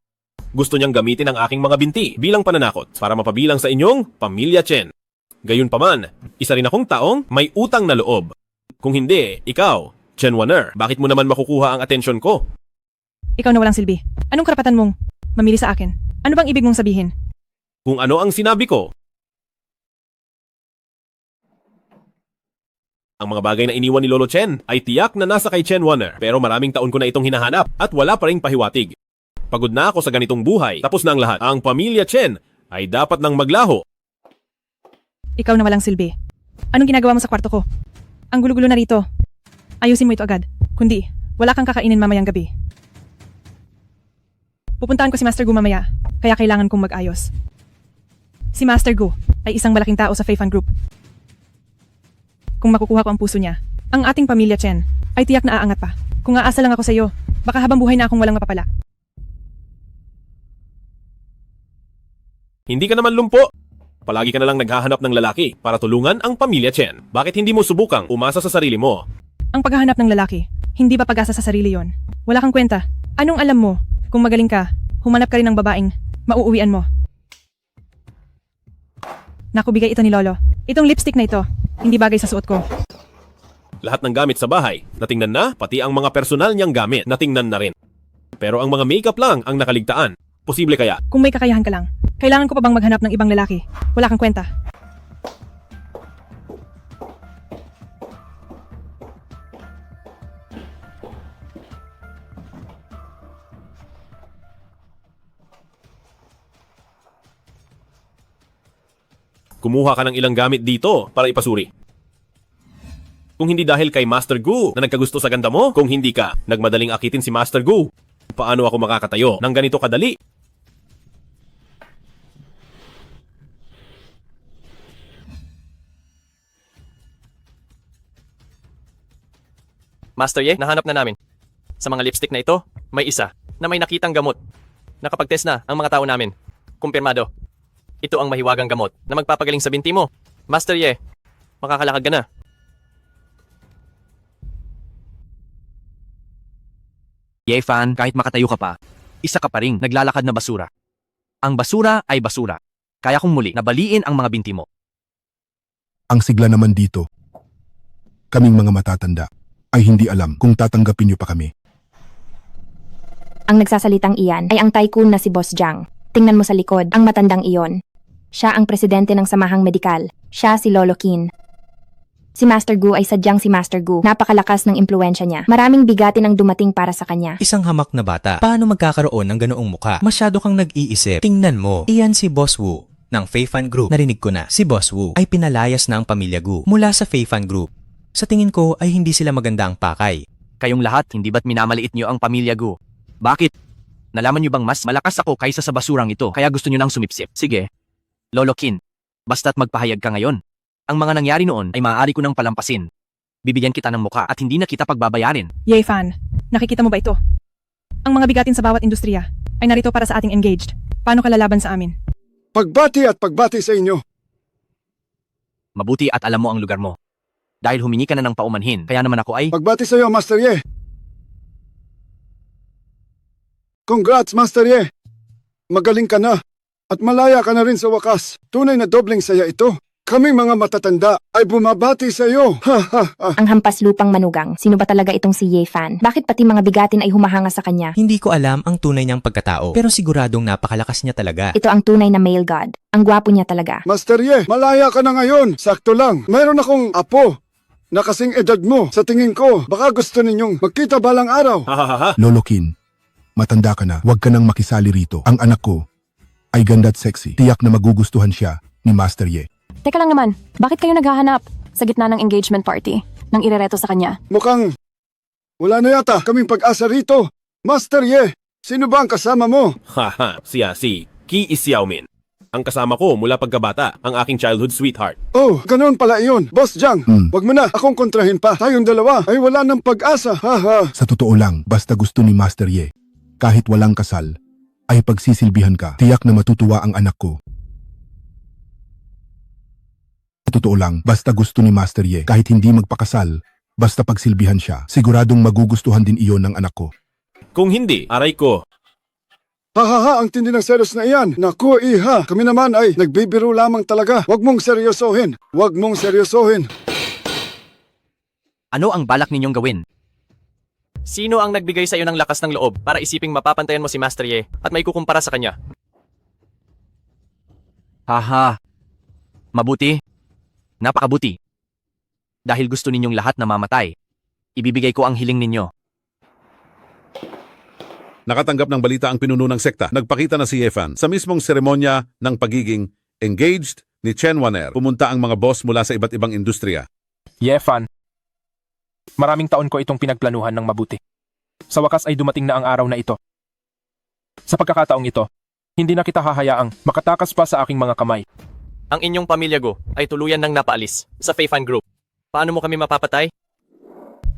Gusto niyang gamitin ang aking mga binti bilang pananakot para mapabilang sa inyong pamilya Chen. Gayunpaman, isa rin akong taong may utang na loob. Kung hindi, ikaw, Chen Waner, bakit mo naman makukuha ang atensyon ko? Ikaw na walang silbi. Anong karapatan mong mamili sa akin? Ano bang ibig mong sabihin? Kung ano ang sinabi ko. Ang mga bagay na iniwan ni Lolo Chen ay tiyak na nasa kay Chen Waner, pero maraming taon ko na itong hinahanap at wala pa ring pahiwatig. Pagod na ako sa ganitong buhay, tapos na ang lahat. Ang pamilya Chen ay dapat nang maglaho. Ikaw na walang silbi. Anong ginagawa mo sa kwarto ko? Ang gulo-gulo na rito. Ayusin mo ito agad. Kundi, wala kang kakainin mamayang gabi. Pupuntahan ko si Master Gu mamaya, kaya kailangan kong mag-ayos. Si Master Gu ay isang malaking tao sa Fei Fan Group. Kung makukuha ko ang puso niya, ang ating pamilya Chen ay tiyak na aangat pa. Kung aasa lang ako sa iyo, baka habang buhay na akong walang mapapala. Hindi ka naman lumpo. Palagi ka na lang naghahanap ng lalaki para tulungan ang pamilya Chen. Bakit hindi mo subukang umasa sa sarili mo? Ang paghahanap ng lalaki, hindi ba pag-asa sa sarili yon? Wala kang kwenta. Anong alam mo? Kung magaling ka, humanap ka rin ng babaeng mauuwian mo. Naku, bigay ito ni Lolo. Itong lipstick na ito, hindi bagay sa suot ko. Lahat ng gamit sa bahay, natingnan na, pati ang mga personal niyang gamit, natingnan na rin. Pero ang mga makeup lang ang nakaligtaan. Posible kaya? Kung may kakayahan ka lang, kailangan ko pa bang maghanap ng ibang lalaki? Wala kang kwenta. Kumuha ka ng ilang gamit dito para ipasuri. Kung hindi dahil kay Master Gu na nagkagusto sa ganda mo, kung hindi ka nagmadaling akitin si Master Gu, paano ako makakatayo ng ganito kadali? Master Ye, nahanap na namin. Sa mga lipstick na ito, may isa na may nakitang gamot. Nakapag-test na ang mga tao namin. Kumpirmado. Ito ang mahiwagang gamot na magpapagaling sa binti mo. Master Ye, makakalakad ka na. Ye Fan, kahit makatayo ka pa, isa ka pa ring naglalakad na basura. Ang basura ay basura. Kaya kong muli nabaliin ang mga binti mo. Ang sigla naman dito, kaming mga matatanda, ay hindi alam kung tatanggapin niyo pa kami. Ang nagsasalitang iyan ay ang tycoon na si Boss Jiang. Tingnan mo sa likod, ang matandang iyon. Siya ang presidente ng samahang medikal. Siya si Lolo Qin. Si Master Gu ay sadyang si Master Gu. Napakalakas ng impluensya niya. Maraming bigatin ang dumating para sa kanya. Isang hamak na bata. Paano magkakaroon ng ganoong mukha? Masyado kang nag-iisip. Tingnan mo. Iyan si Boss Wu ng Fei Fan Group. Narinig ko na. Si Boss Wu ay pinalayas na ang pamilya Gu mula sa Fei Fan Group. Sa tingin ko ay hindi sila maganda ang pakay. Kayong lahat, hindi ba't minamaliit niyo ang pamilya Gu? Bakit? Nalaman niyo bang mas malakas ako kaysa sa basurang ito kaya gusto niyo nang sumipsip? Sige. Lolo Qin, basta't magpahayag ka ngayon. Ang mga nangyari noon ay maaari ko nang palampasin. Bibigyan kita ng muka at hindi na kita pagbabayarin. Ye Fan, nakikita mo ba ito? Ang mga bigatin sa bawat industriya ay narito para sa ating engaged. Paano ka lalaban sa amin? Pagbati at pagbati sa inyo. Mabuti at alam mo ang lugar mo. Dahil humingi ka na ng paumanhin, kaya naman ako ay... Pagbati sa iyo, Master Ye. Congrats, Master Ye. Magaling ka na. At malaya ka na rin sa wakas. Tunay na dobleng saya ito. Kaming mga matatanda ay bumabati sa iyo. Ha ha ha. Ang hampas lupang manugang. Sino ba talaga itong si Ye Fan? Bakit pati mga bigatin ay humahanga sa kanya? Hindi ko alam ang tunay niyang pagkatao, pero siguradong napakalakas niya talaga. Ito ang tunay na male god. Ang gwapo niya talaga. Master Ye, malaya ka na ngayon. Sakto lang. Mayroon akong apo na kasing edad mo. Sa tingin ko, baka gusto ninyong magkita balang araw. Lolo Kin, matanda ka na. Huwag ka nang makisali rito. Ang anak ko ay ganda at sexy. Tiyak na magugustuhan siya ni Master Ye. Teka lang naman, bakit kayo naghahanap sa gitna ng engagement party nang irereto sa kanya? Mukhang wala na yata kaming pag-asa rito. Master Ye, sino ba ang kasama mo? Haha, siya si Ki Xiaomin. Ang kasama ko mula pagkabata, ang aking childhood sweetheart. Oh, ganoon pala iyon. Boss Jiang, wag mo na akong kontrahin pa. Tayong dalawa ay wala ng pag-asa. Haha. Sa totoo lang, basta gusto ni Master Ye, kahit walang kasal, ay pagsisilbihan ka. Tiyak na matutuwa ang anak ko. Sa totoo lang, basta gusto ni Master Ye, kahit hindi magpakasal, basta pagsilbihan siya, siguradong magugustuhan din iyon ng anak ko. Kung hindi, aray ko. Ha, ang tindi ng selos na iyan. Naku, iha, kami naman ay nagbibiro lamang talaga. Wag mong seryosohin. Wag mong seryosohin. Ano ang balak ninyong gawin? Sino ang nagbigay sa iyo ng lakas ng loob para isiping mapapantayan mo si Master Ye at may kukumpara sa kanya? Haha. Mabuti. Napakabuti. Dahil gusto ninyong lahat na mamatay, ibibigay ko ang hiling ninyo. Nakatanggap ng balita ang pinuno ng sekta. Nagpakita na si Ye Fan. Sa mismong seremonya ng pagiging engaged ni Chen Waner, pumunta ang mga boss mula sa iba't ibang industriya. Ye Fan, maraming taon ko itong pinagplanuhan ng mabuti. Sa wakas ay dumating na ang araw na ito. Sa pagkakataong ito, hindi na kita hahayaang makatakas pa sa aking mga kamay. Ang inyong pamilya Go ay tuluyan ng napaalis sa Fei Fan Group. Paano mo kami mapapatay?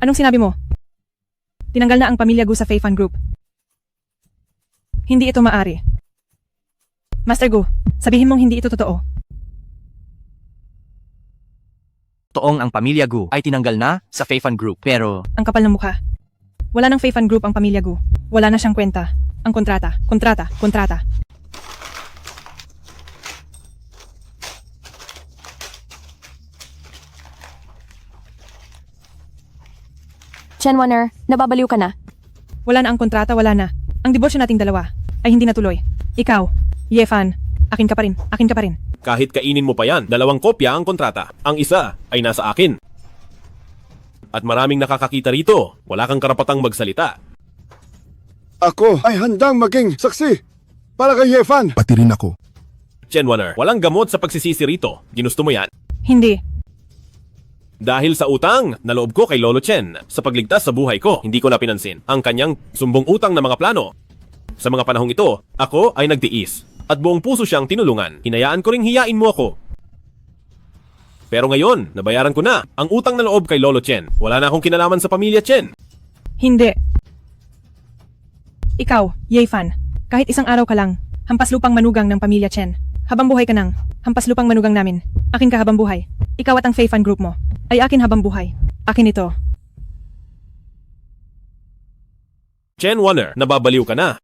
Anong sinabi mo? Tinanggal na ang pamilya Gu sa Fei Fan Group. Hindi ito maari. Master Gu, sabihin mong hindi ito totoo. Toong ang pamilya Gu ay tinanggal na sa Fei Fan Group, pero... Ang kapal ng mukha. Wala ng Fei Fan Group ang pamilya Gu. Wala na siyang kwenta. Ang kontrata. Chen Waner, nababaliw ka na. Wala na ang kontrata, wala na. Ang debosyo nating dalawa ay hindi natuloy. Ikaw, Ye Fan, akin ka pa rin. Kahit kainin mo pa yan, 2 kopya ang kontrata. Ang isa ay nasa akin. At maraming nakakakita rito, wala kang karapatang magsalita. Ako ay handang maging saksi para kay Ye Fan. Pati rin ako. Chen Waner, walang gamot sa pagsisisi rito. Ginusto mo yan? Hindi. Dahil sa utang, naloob ko kay Lolo Chen sa pagligtas sa buhay ko, hindi ko na pinansin ang kanyang sumbong utang na mga plano. Sa mga panahong ito, ako ay nagtiis at buong puso siyang tinulungan. Hinayaan ko ring hiyain mo ako. Pero ngayon, nabayaran ko na ang utang na loob kay Lolo Chen. Wala na akong kinalaman sa pamilya Chen. Hindi. Ikaw, Ye Fan, kahit isang araw ka lang, hampas lupang manugang ng pamilya Chen. Habang buhay ka nang, hampas lupang manugang namin. Akin ka habang buhay. Ikaw at ang Fei Fan Group mo ay akin habang buhay. Akin ito. Chen Waner, nababaliw ka na.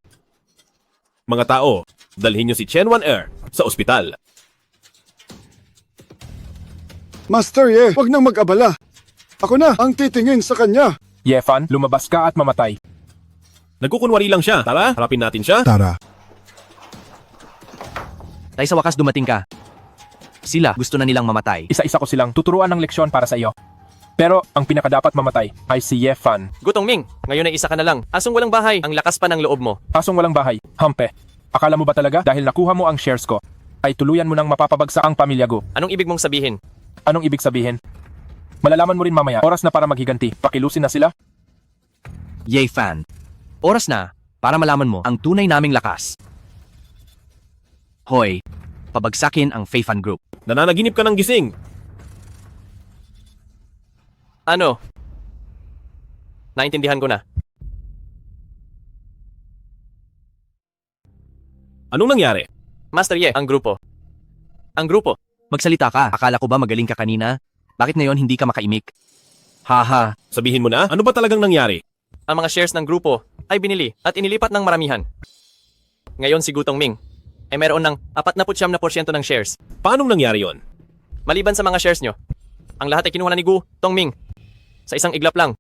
Mga tao, dalhin niyo si Chen Waner sa ospital. Master Ye, wag nang mag-abala. Ako na ang titingin sa kanya. Ye Fan, lumabas ka at mamatay. Nagkukunwari lang siya. Tara, harapin natin siya. Tara. Dahil sa wakas dumating ka. Sila gusto na nilang mamatay. Isa-isa ko silang tuturuan ng leksyon para sa iyo. Pero ang pinakadapat mamatay ay si Ye Fan. Gutong Ming, ngayon ay isa ka na lang. Asong walang bahay, ang lakas pa ng loob mo. Asong walang bahay, hampe. Akala mo ba talaga dahil nakuha mo ang shares ko, ay tuluyan mo nang mapapabagsak ang pamilya Go? Anong ibig mong sabihin? Anong ibig sabihin? Malalaman mo rin mamaya, oras na para maghiganti. Pakilusin na sila. Ye Fan, oras na para malaman mo ang tunay naming lakas. Hoy, pabagsakin ang Fei Fan Group. Nananaginip ka ng gising. Ano? Naintindihan ko na. Anong nangyari? Master Ye, ang grupo. Ang grupo. Magsalita ka. Akala ko ba magaling ka kanina? Bakit ngayon hindi ka makaimik? Haha. Sabihin mo na, ano ba talagang nangyari? Ang mga shares ng grupo ay binili at inilipat ng maramihan. Ngayon si Gu Tongming ay mayroon ng 49% ng shares. Paanong nangyari yon? Maliban sa mga shares nyo, ang lahat ay kinuha na ni Gu Tongming sa isang iglap lang.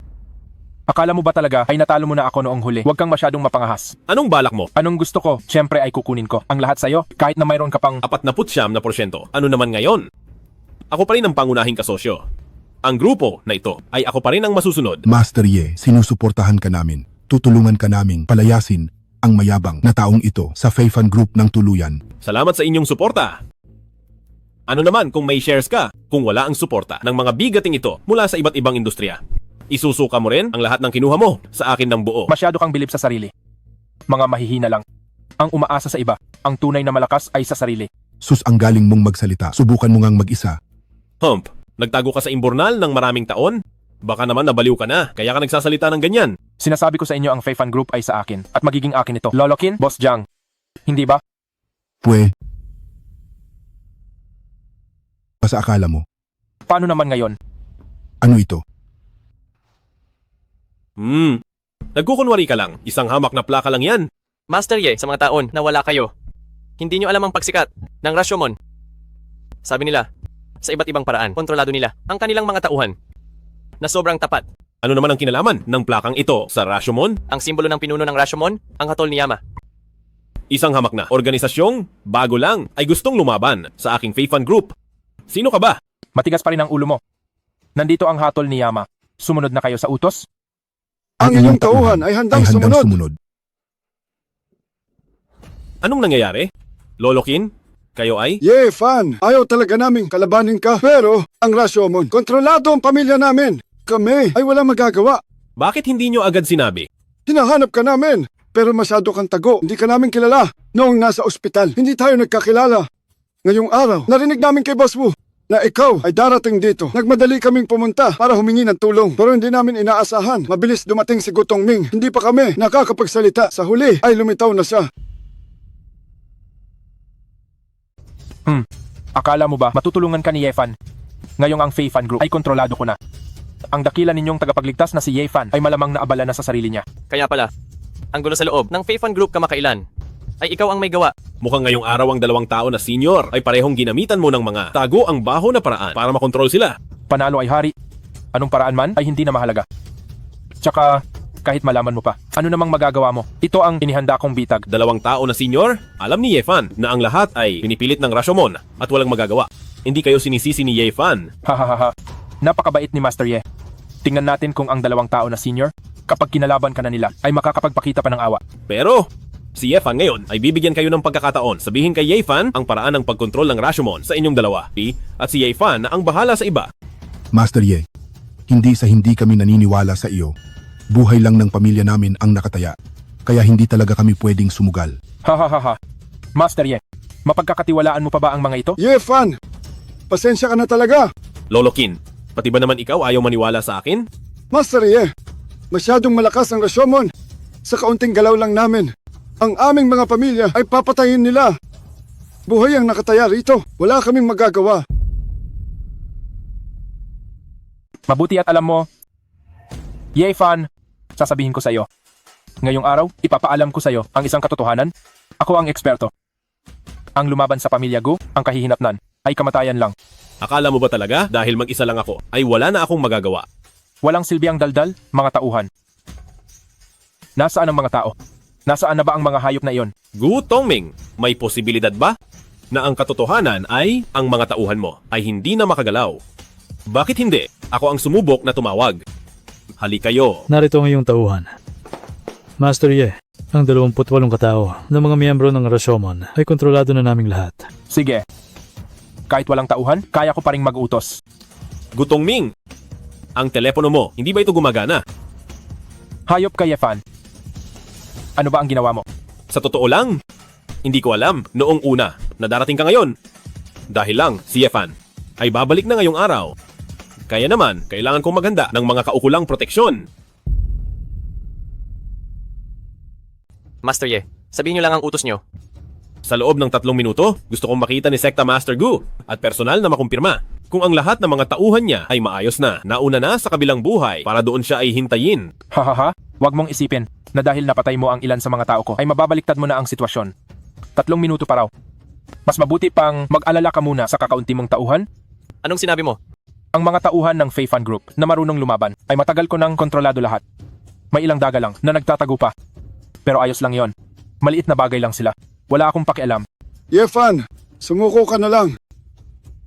Akala mo ba talaga ay natalo mo na ako noong huli? Huwag kang masyadong mapangahas. Anong balak mo? Anong gusto ko? Siyempre ay kukunin ko. Ang lahat sa'yo, kahit na mayroon ka pang... 49%. Ano naman ngayon? Ako pa rin ang pangunahing kasosyo. Ang grupo na ito ay ako pa rin ang masusunod. Master Ye, sinusuportahan ka namin. Tutulungan ka naming palayasin ang mayabang na taong ito sa Feifan Group ng tuluyan. Salamat sa inyong suporta. Ano naman kung may shares ka kung wala ang suporta ng mga bigating ito mula sa iba't ibang industriya? Isusuka mo rin ang lahat ng kinuha mo sa akin ng buo. Masyado kang bilib sa sarili. Mga mahihina lang. Ang umaasa sa iba. Ang tunay na malakas ay sa sarili. Sus, ang galing mong magsalita. Subukan mo ngang mag-isa. Hump, nagtago ka sa imbornal ng maraming taon? Baka naman nabaliw ka na, kaya ka nagsasalita ng ganyan. Sinasabi ko sa inyo ang Feifan Group ay sa akin. At magiging akin ito. Lolokin, Boss Jiang. Hindi ba? Sa akala mo, Paano naman ngayon? ano ito? Nagkukunwari ka lang. Isang hamak na plaka lang yan. Master Ye, sa mga taon na wala kayo, hindi nyo alam ang pagsikat ng Rashomon. Sabi nila, sa iba't ibang paraan, kontrolado nila ang kanilang mga tauhan na sobrang tapat. Ano naman ang kinalaman ng plakang ito sa Rashomon? Ang simbolo ng pinuno ng Rashomon, ang hatol ni Yama. Isang hamak na organisasyong bago lang ay gustong lumaban sa aking Feifan Group. Sino ka ba? Matigas pa rin ang ulo mo. Nandito ang hatol ni Yama. Sumunod na kayo sa utos? Ang inyong tauhan ay handang sumunod. Anong nangyayari? Lolokin? Kayo ay? Ye, Fan. Ayaw talaga naming kalabanin ka. Pero, ang Rashomon, kontrolado ang pamilya namin. Kami ay walang magagawa. Bakit hindi nyo agad sinabi? Hinahanap ka namin. Pero masyado kang tago. Hindi ka namin kilala. Noong nasa ospital, hindi tayo nagkakilala. Ngayong araw, narinig namin kay Boss Wu na ikaw ay darating dito. Nagmadali kaming pumunta para humingi ng tulong. Pero hindi namin inaasahan. Mabilis dumating si Gu Tongming. Hindi pa kami nakakapagsalita. Sa huli ay lumitaw na siya. Akala mo ba matutulungan ka ni Yefan? Ngayong ang Feifan Group ay kontrolado ko na. Ang dakila ninyong tagapagligtas na si Yefan ay malamang naabala na sa sarili niya. Kaya pala, ang gulo sa loob ng Feifan Group kamakailan ay ikaw ang may gawa. Mukhang ngayong araw ang dalawang tao na senior ay parehong ginamitan mo ng mga tago ang baho na paraan para makontrol sila. Panalo ay hari. Anong paraan man ay hindi na mahalaga. Tsaka, kahit malaman mo pa, ano namang magagawa mo? Ito ang inihanda kong bitag. Dalawang tao na senior, alam ni Yefan na ang lahat ay pinipilit ng Rashomon at walang magagawa. Hindi kayo sinisisi ni Yefan. Hahaha. Napakabait ni Master Ye. Tingnan natin kung ang dalawang tao na senior, kapag kinalaban ka na nila, ay makakapagpakita pa ng awa. Pero, si Yefan ngayon ay bibigyan kayo ng pagkakataon. Sabihin kay Yefan ang paraan ng pagkontrol ng Rashomon sa inyong dalawa. At si Yefan na ang bahala sa iba. Master Ye, hindi kami naniniwala sa iyo. Buhay lang ng pamilya namin ang nakataya. Kaya hindi talaga kami pwedeng sumugal. Hahaha. Master Ye, mapagkakatiwalaan mo pa ba ang mga ito? Yefan, pasensya ka na talaga. Lolokin, pati ba naman ikaw ayaw maniwala sa akin? Master Ye, masyadong malakas ang Rashomon. Sa kaunting galaw lang namin, ang aming mga pamilya ay papatayin nila. Buhay ang nakataya rito. Wala kaming magagawa. Mabuti at alam mo, Yefan, sasabihin ko sa iyo. Ngayong araw, ipapaalam ko sa iyo ang isang katotohanan. Ako ang eksperto. Ang lumaban sa pamilya Gu, ang kahihinatnan, ay kamatayan lang. Akala mo ba talaga dahil mag-isa lang ako ay wala na akong magagawa? Walang silbiang daldal, mga tauhan. Nasaan ang mga tao? Nasaan na ba ang mga hayop na iyon? Gu Tongming, may posibilidad ba na ang katotohanan ay ang mga tauhan mo ay hindi na makagalaw? Bakit hindi? Ako ang sumubok na tumawag. Hali kayo. Narito ang iyong tauhan. Master Ye, ang 28 katao ng mga miyembro ng Rashomon ay kontrolado na naming lahat. Sige. Kahit walang tauhan, kaya ko pa ring mag-utos. Gu Tongming, ang telepono mo, hindi ba ito gumagana? Hayop ka, Yefan. Ano ba ang ginawa mo? Sa totoo lang, hindi ko alam noong una na darating ka ngayon. Dahil lang, si Yefan ay babalik na ngayong araw. Kaya naman, kailangan kong maghanda ng mga kaukulang proteksyon. Master Ye, sabihin niyo lang ang utos niyo. Sa loob ng 3 minuto, gusto kong makita ni Sekta Master Gu at personal na makumpirma kung ang lahat ng mga tauhan niya ay maayos na, nauna na sa kabilang buhay para doon siya ay hintayin. Hahaha, wag mong isipin na dahil napatay mo ang ilan sa mga tao ko ay mababaliktad mo na ang sitwasyon. 3 minuto pa raw. Mas mabuti pang mag-alala ka muna sa kakaunti mong tauhan. Anong sinabi mo? Ang mga tauhan ng Fae Fan Group na marunong lumaban ay matagal ko nang kontrolado lahat. May ilang daga lang na nagtatago pa. Pero ayos lang yon. Maliit na bagay lang sila. Wala akong pakialam. Yefan, sumuko ka na lang.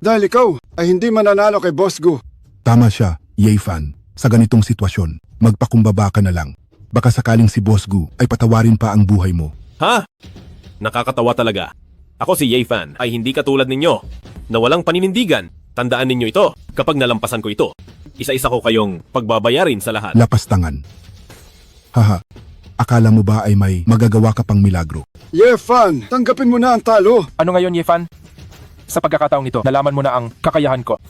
Dahil ikaw ay hindi mananalo kay Boss Gu. Tama siya, Yefan. Sa ganitong sitwasyon, magpakumbaba ka na lang. Baka sakaling si Boss Gu ay patawarin pa ang buhay mo. Ha? Nakakatawa talaga. Ako si Yefan ay hindi katulad ninyo na walang paninindigan. Tandaan ninyo ito kapag nalampasan ko ito. Isa-isa ko kayong pagbabayarin sa lahat. Lapastangan. Haha, akala mo ba ay may magagawa ka pang milagro? Yefan, tanggapin mo na ang talo. Ano ngayon, Yefan? Sa pagkakataong ito, nalaman mo na ang kakayahan ko.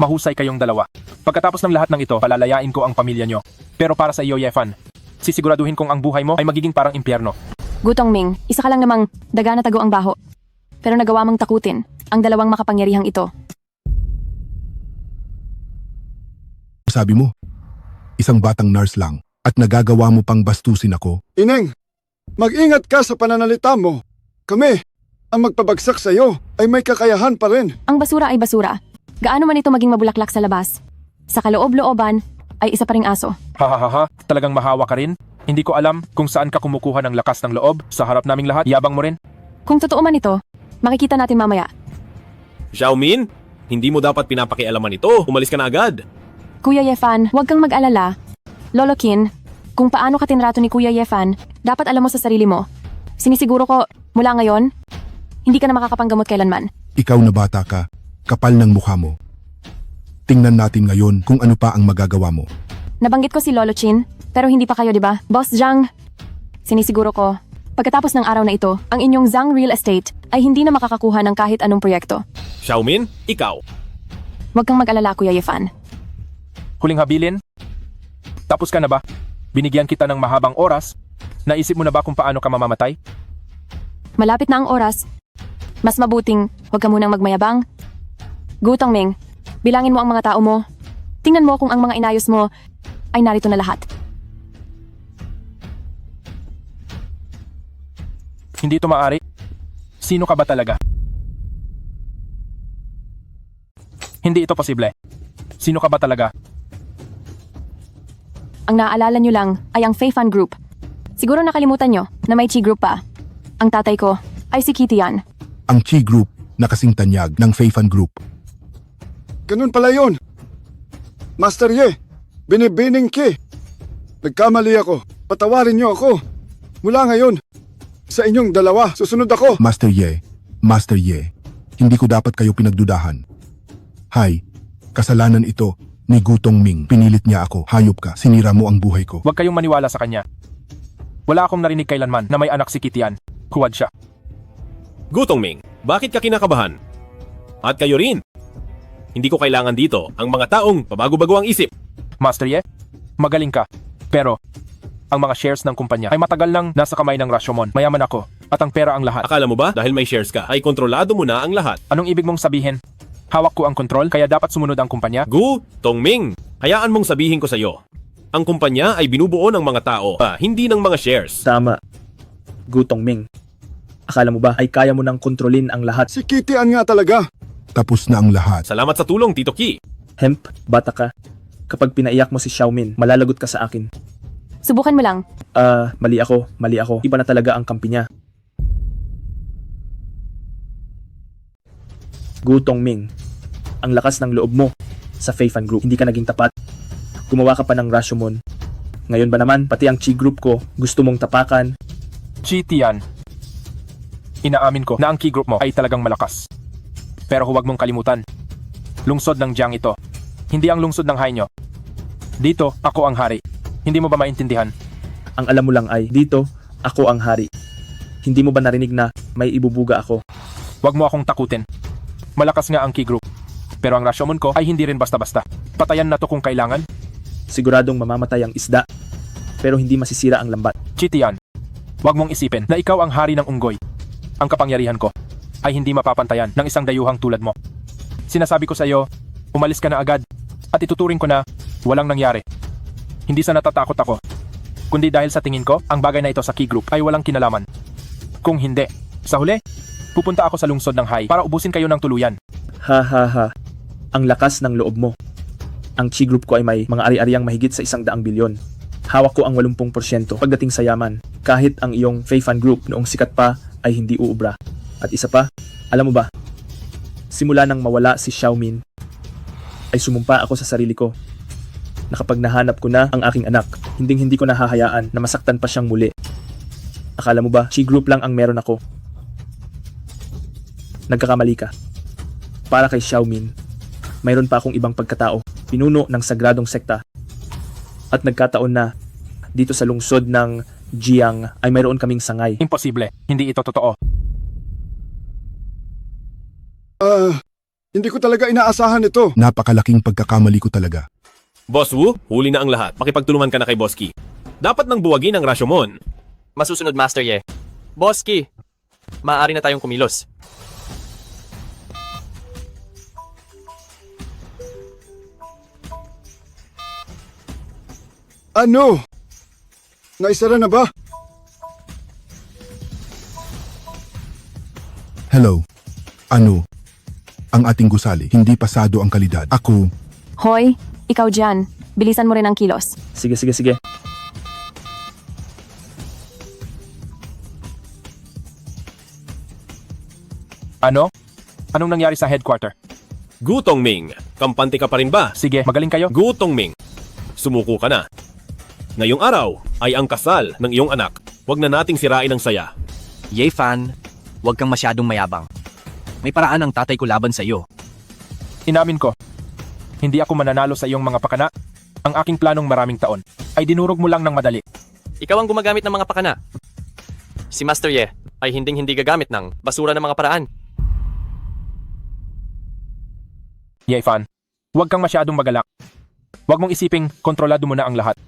Mahusay kayong dalawa. Pagkatapos ng lahat ng ito, palalayain ko ang pamilya nyo. Pero para sa iyo, Yefan, sisiguraduhin kong ang buhay mo ay magiging parang impyerno. Gutong Ming, isa ka lang namang daga na tago ang baho. Pero nagawa mong takutin ang dalawang makapangyarihang ito. Sabi mo, isang batang nurse lang at nagagawa mo pang bastusin ako. Ineng, mag-ingat ka sa pananalita mo. Kami, ang magpabagsak sa iyo ay may kakayahan pa rin. Ang basura ay basura. Gaano man ito maging mabulaklak sa labas. Sa kaloob-looban ay isa pa ring aso. Hahaha, talagang mahawa ka rin? Hindi ko alam kung saan ka kumukuha ng lakas ng loob. Sa harap naming lahat, yabang mo rin. Kung totoo man ito, makikita natin mamaya. Xiaomin, hindi mo dapat pinapakialaman ito. Umalis ka na agad. Kuya Yefan, huwag kang mag-alala. Lolo Qin, kung paano ka tinrato ni Kuya Yefan, dapat alam mo sa sarili mo. Sinisiguro ko, mula ngayon, hindi ka na makakapanggamot kailanman. Ikaw na bata ka, kapal ng mukha mo. Tingnan natin ngayon kung ano pa ang magagawa mo. Nabanggit ko si Lolo Qin, pero hindi pa kayo, di ba? Boss Zhang, sinisiguro ko, pagkatapos ng araw na ito, ang inyong Zhang Real Estate ay hindi na makakakuha ng kahit anong proyekto. Xiaomin, ikaw. Huwag kang mag-alala, Kuya Yefan. Huling habilin? Tapos ka na ba? Binigyan kita ng mahabang oras. Naisip mo na ba kung paano ka mamamatay? Malapit na ang oras. Mas mabuting, huwag ka munang magmayabang. Gutong Ming, bilangin mo ang mga tao mo. Tingnan mo kung ang mga inayos mo ay narito na lahat. Hindi ito maaari. Sino ka ba talaga? Hindi ito posible. Sino ka ba talaga? Ang naaalala nyo lang ay ang Fae Fan Group. Siguro nakalimutan nyo na may Chi Group pa. Ang tatay ko ay si Kitty Yan. Ang Chi Group na kasing tanyag ng Fae Fan Group. Ganun pala yun. Master Ye, binibining ki. Nagkamali ako. Patawarin niyo ako. Mula ngayon, sa inyong dalawa, susunod ako. Master Ye, hindi ko dapat kayo pinagdudahan. Hay, kasalanan ito ni Gutong Ming. Pinilit niya ako. Hayop ka, sinira mo ang buhay ko. Huwag kayong maniwala sa kanya. Wala akong narinig kailanman na may anak si Kitian. Huwad siya. Gutong Ming, bakit ka kinakabahan? At kayo rin. Hindi ko kailangan dito ang mga taong pabago-bago ang isip. Master Ye, magaling ka. Pero, ang mga shares ng kumpanya ay matagal nang nasa kamay ng Rashomon. Mayaman ako at ang pera ang lahat. Akala mo ba dahil may shares ka ay kontrolado mo na ang lahat? Anong ibig mong sabihin? Hawak ko ang kontrol kaya dapat sumunod ang kumpanya? Gutong Ming, hayaan mong sabihin ko sa iyo. Ang kumpanya ay binubuo ng mga tao, hindi ng mga shares. Tama. Gutong Ming. Akala mo ba ay kaya mo nang kontrolin ang lahat? Si Kitty Ann nga talaga. Tapos na ang lahat. Salamat sa tulong, Tito Ki. Hemp, bata ka. Kapag pinaiyak mo si Xiaomin, malalagot ka sa akin. Subukan mo lang. Mali ako. Iba na talaga ang kampi niya. Gutong Ming, ang lakas ng loob mo sa Fae Fan Group. Hindi ka naging tapat. Gumawa ka pa ng Rashomon. Ngayon ba naman, pati ang Chi Group ko, gusto mong tapakan. Kitian, inaamin ko na ang Key Group mo ay talagang malakas. Pero huwag mong kalimutan, lungsod ng Jiang ito, hindi ang lungsod ng Hainyo. Dito, ako ang hari. Hindi mo ba maintindihan? Ang alam mo lang ay, dito, ako ang hari. Hindi mo ba narinig na may ibubuga ako? Huwag mo akong takutin. Malakas nga ang Key Group. Pero ang Rashomon ko ay hindi rin basta-basta. Patayan na to kung kailangan. Siguradong mamamatay ang isda, pero hindi masisira ang lambat. Kitian, huwag mong isipin na ikaw ang hari ng unggoy. Ang kapangyarihan ko ay hindi mapapantayan ng isang dayuhang tulad mo. Sinasabi ko sa iyo, umalis ka na agad. At ituturing ko na walang nangyari. Hindi sa natatakot ako, kundi dahil sa tingin ko, ang bagay na ito sa key group ay walang kinalaman. Kung hindi, sa huli, pupunta ako sa lungsod ng High para ubusin kayo ng tuluyan. Ha ha ha. Ang lakas ng loob mo. Ang Chi Group ko ay may mga ari-ariang mahigit sa 100 bilyon. Hawak ko ang 80% pagdating sa yaman. Kahit ang iyong Feifan Group noong sikat pa ay hindi uubra. At isa pa, alam mo ba, simula nang mawala si Xiaomin, ay sumumpa ako sa sarili ko na kapag nahanap ko na ang aking anak, hindi ko nahahayaan na masaktan pa siyang muli. Akala mo ba, Chi Group lang ang meron ako? Nagkakamali ka. Para kay Xiaomin, mayroon pa akong ibang pagkatao, pinuno ng sagradong sekta. At nagkataon na, dito sa lungsod ng Jiang ay mayroon kaming sangay. Imposible, hindi ito totoo. Hindi ko talaga inaasahan ito. Napakalaking pagkakamali ko talaga. Boss Wu, huli na ang lahat. Makipagtulungan ka na kay Boss Ki. Dapat nang buwagin ang Rashomon. Masusunod, Master Ye. Boss Ki, maaari na tayong kumilos. Ano? Naisara na ba? Hello. Ano? Ang ating gusali, hindi pasado ang kalidad. Ako, Hoy, ikaw dyan. Bilisan mo rin ang kilos. Sige. Ano? Anong nangyari sa headquarter? Gutong Ming, kampante ka pa rin ba? Sige, magaling kayo. Gutong Ming, sumuko ka na. Ngayong araw ay ang kasal ng iyong anak. Huwag na nating sirain ang saya. Ye Fan, huwag kang masyadong mayabang. May paraan ang tatay ko laban sa iyo. Inamin ko, hindi ako mananalo sa iyong mga pakana. Ang aking planong maraming taon ay dinurog mo lang ng madali. Ikaw ang gumagamit ng mga pakana. Si Master Ye ay hindi gagamit ng basura ng mga paraan. Ye-Fan, huwag kang masyadong magalak. Huwag mong isiping kontrolado mo na ang lahat.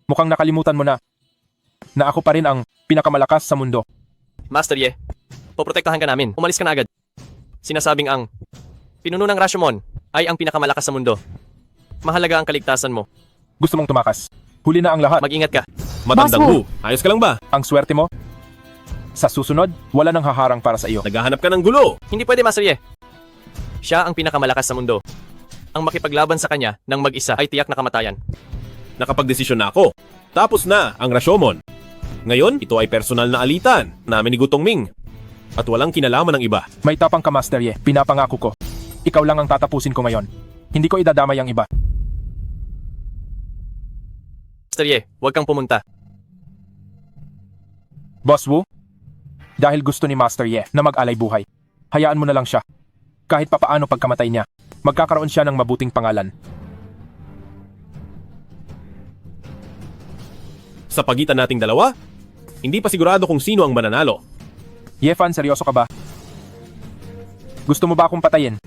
Mukhang nakalimutan mo na ako pa rin ang pinakamalakas sa mundo. Master Ye, poprotektahan ka namin. Umalis ka na agad. Sinasabing ang pinuno ng Rashomon ay ang pinakamalakas sa mundo. Mahalaga ang kaligtasan mo. Gusto mong tumakas. Huli na ang lahat. Mag-ingat ka. Matandang Wu, ayos ka lang ba? Ang swerte mo, sa susunod, wala nang haharang para sa iyo. Naghahanap ka ng gulo. Hindi pwede, Master Ye. Siya ang pinakamalakas sa mundo. Ang makipaglaban sa kanya ng mag-isa ay tiyak na kamatayan. Nakapagdesisyon na ako. Tapos na ang Rashomon. Ngayon, ito ay personal na alitan namin ni Gutong Ming. At walang kinalaman ng iba. May tapang ka, Master Ye. Pinapangako ko. Ikaw lang ang tatapusin ko ngayon. Hindi ko idadamay ang iba. Master Ye, huwag kang pumunta. Boss Wu, dahil gusto ni Master Ye na mag-alay buhay, hayaan mo na lang siya. Kahit papaano pagkamatay niya, magkakaroon siya ng mabuting pangalan. Sa pagitan nating dalawa, hindi pa sigurado kung sino ang mananalo. Ye-Fan, seryoso ka ba? Gusto mo ba akong patayin?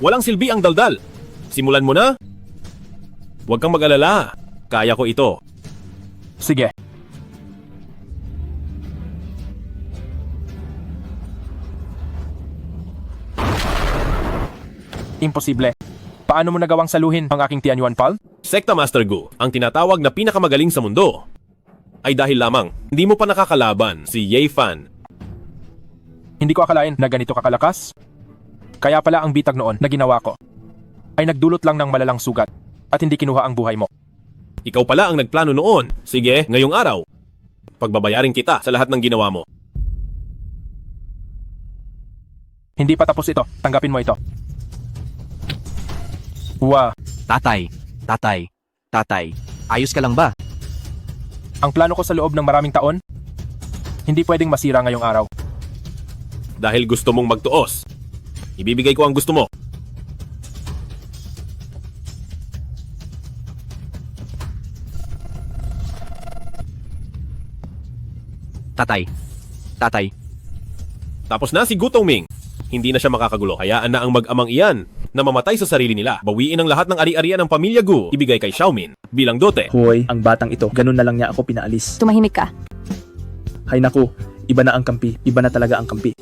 Walang silbi ang daldal. Simulan mo na. Huwag kang mag-alala. Kaya ko ito. Sige. Imposible. Paano mo nagawang saluhin ang aking Tianyuan Pal? Sekta Master Gu, ang tinatawag na pinakamagaling sa mundo, ay dahil lamang hindi mo pa nakakalaban si Ye-Fan. Hindi ko akalain na ganito kakalakas. Kaya pala ang bitag noon na ginawa ko ay nagdulot lang ng malalang sugat at hindi kinuha ang buhay mo. Ikaw pala ang nagplano noon. Sige, ngayong araw, pagbabayarin kita sa lahat ng ginawa mo. Hindi pa tapos ito. Tanggapin mo ito. Wow. Tatay, ayos ka lang ba? Ang plano ko sa loob ng maraming taon, hindi pwedeng masira ngayong araw. Dahil gusto mong magtuos, ibibigay ko ang gusto mo. Tatay. Tapos na si Gutong Ming. Hindi na siya makakagulo. Hayaan na ang mag-amang iyan na mamatay sa sarili nila. Bawiin ang lahat ng ari-arian ng pamilya Gu. Ibigay kay Xiaomin bilang dote. Hoy, ang batang ito, ganun na lang niya ako pinaalis. Tumahimik ka. Hay naku, iba na ang kampi. Iba na talaga ang kampi.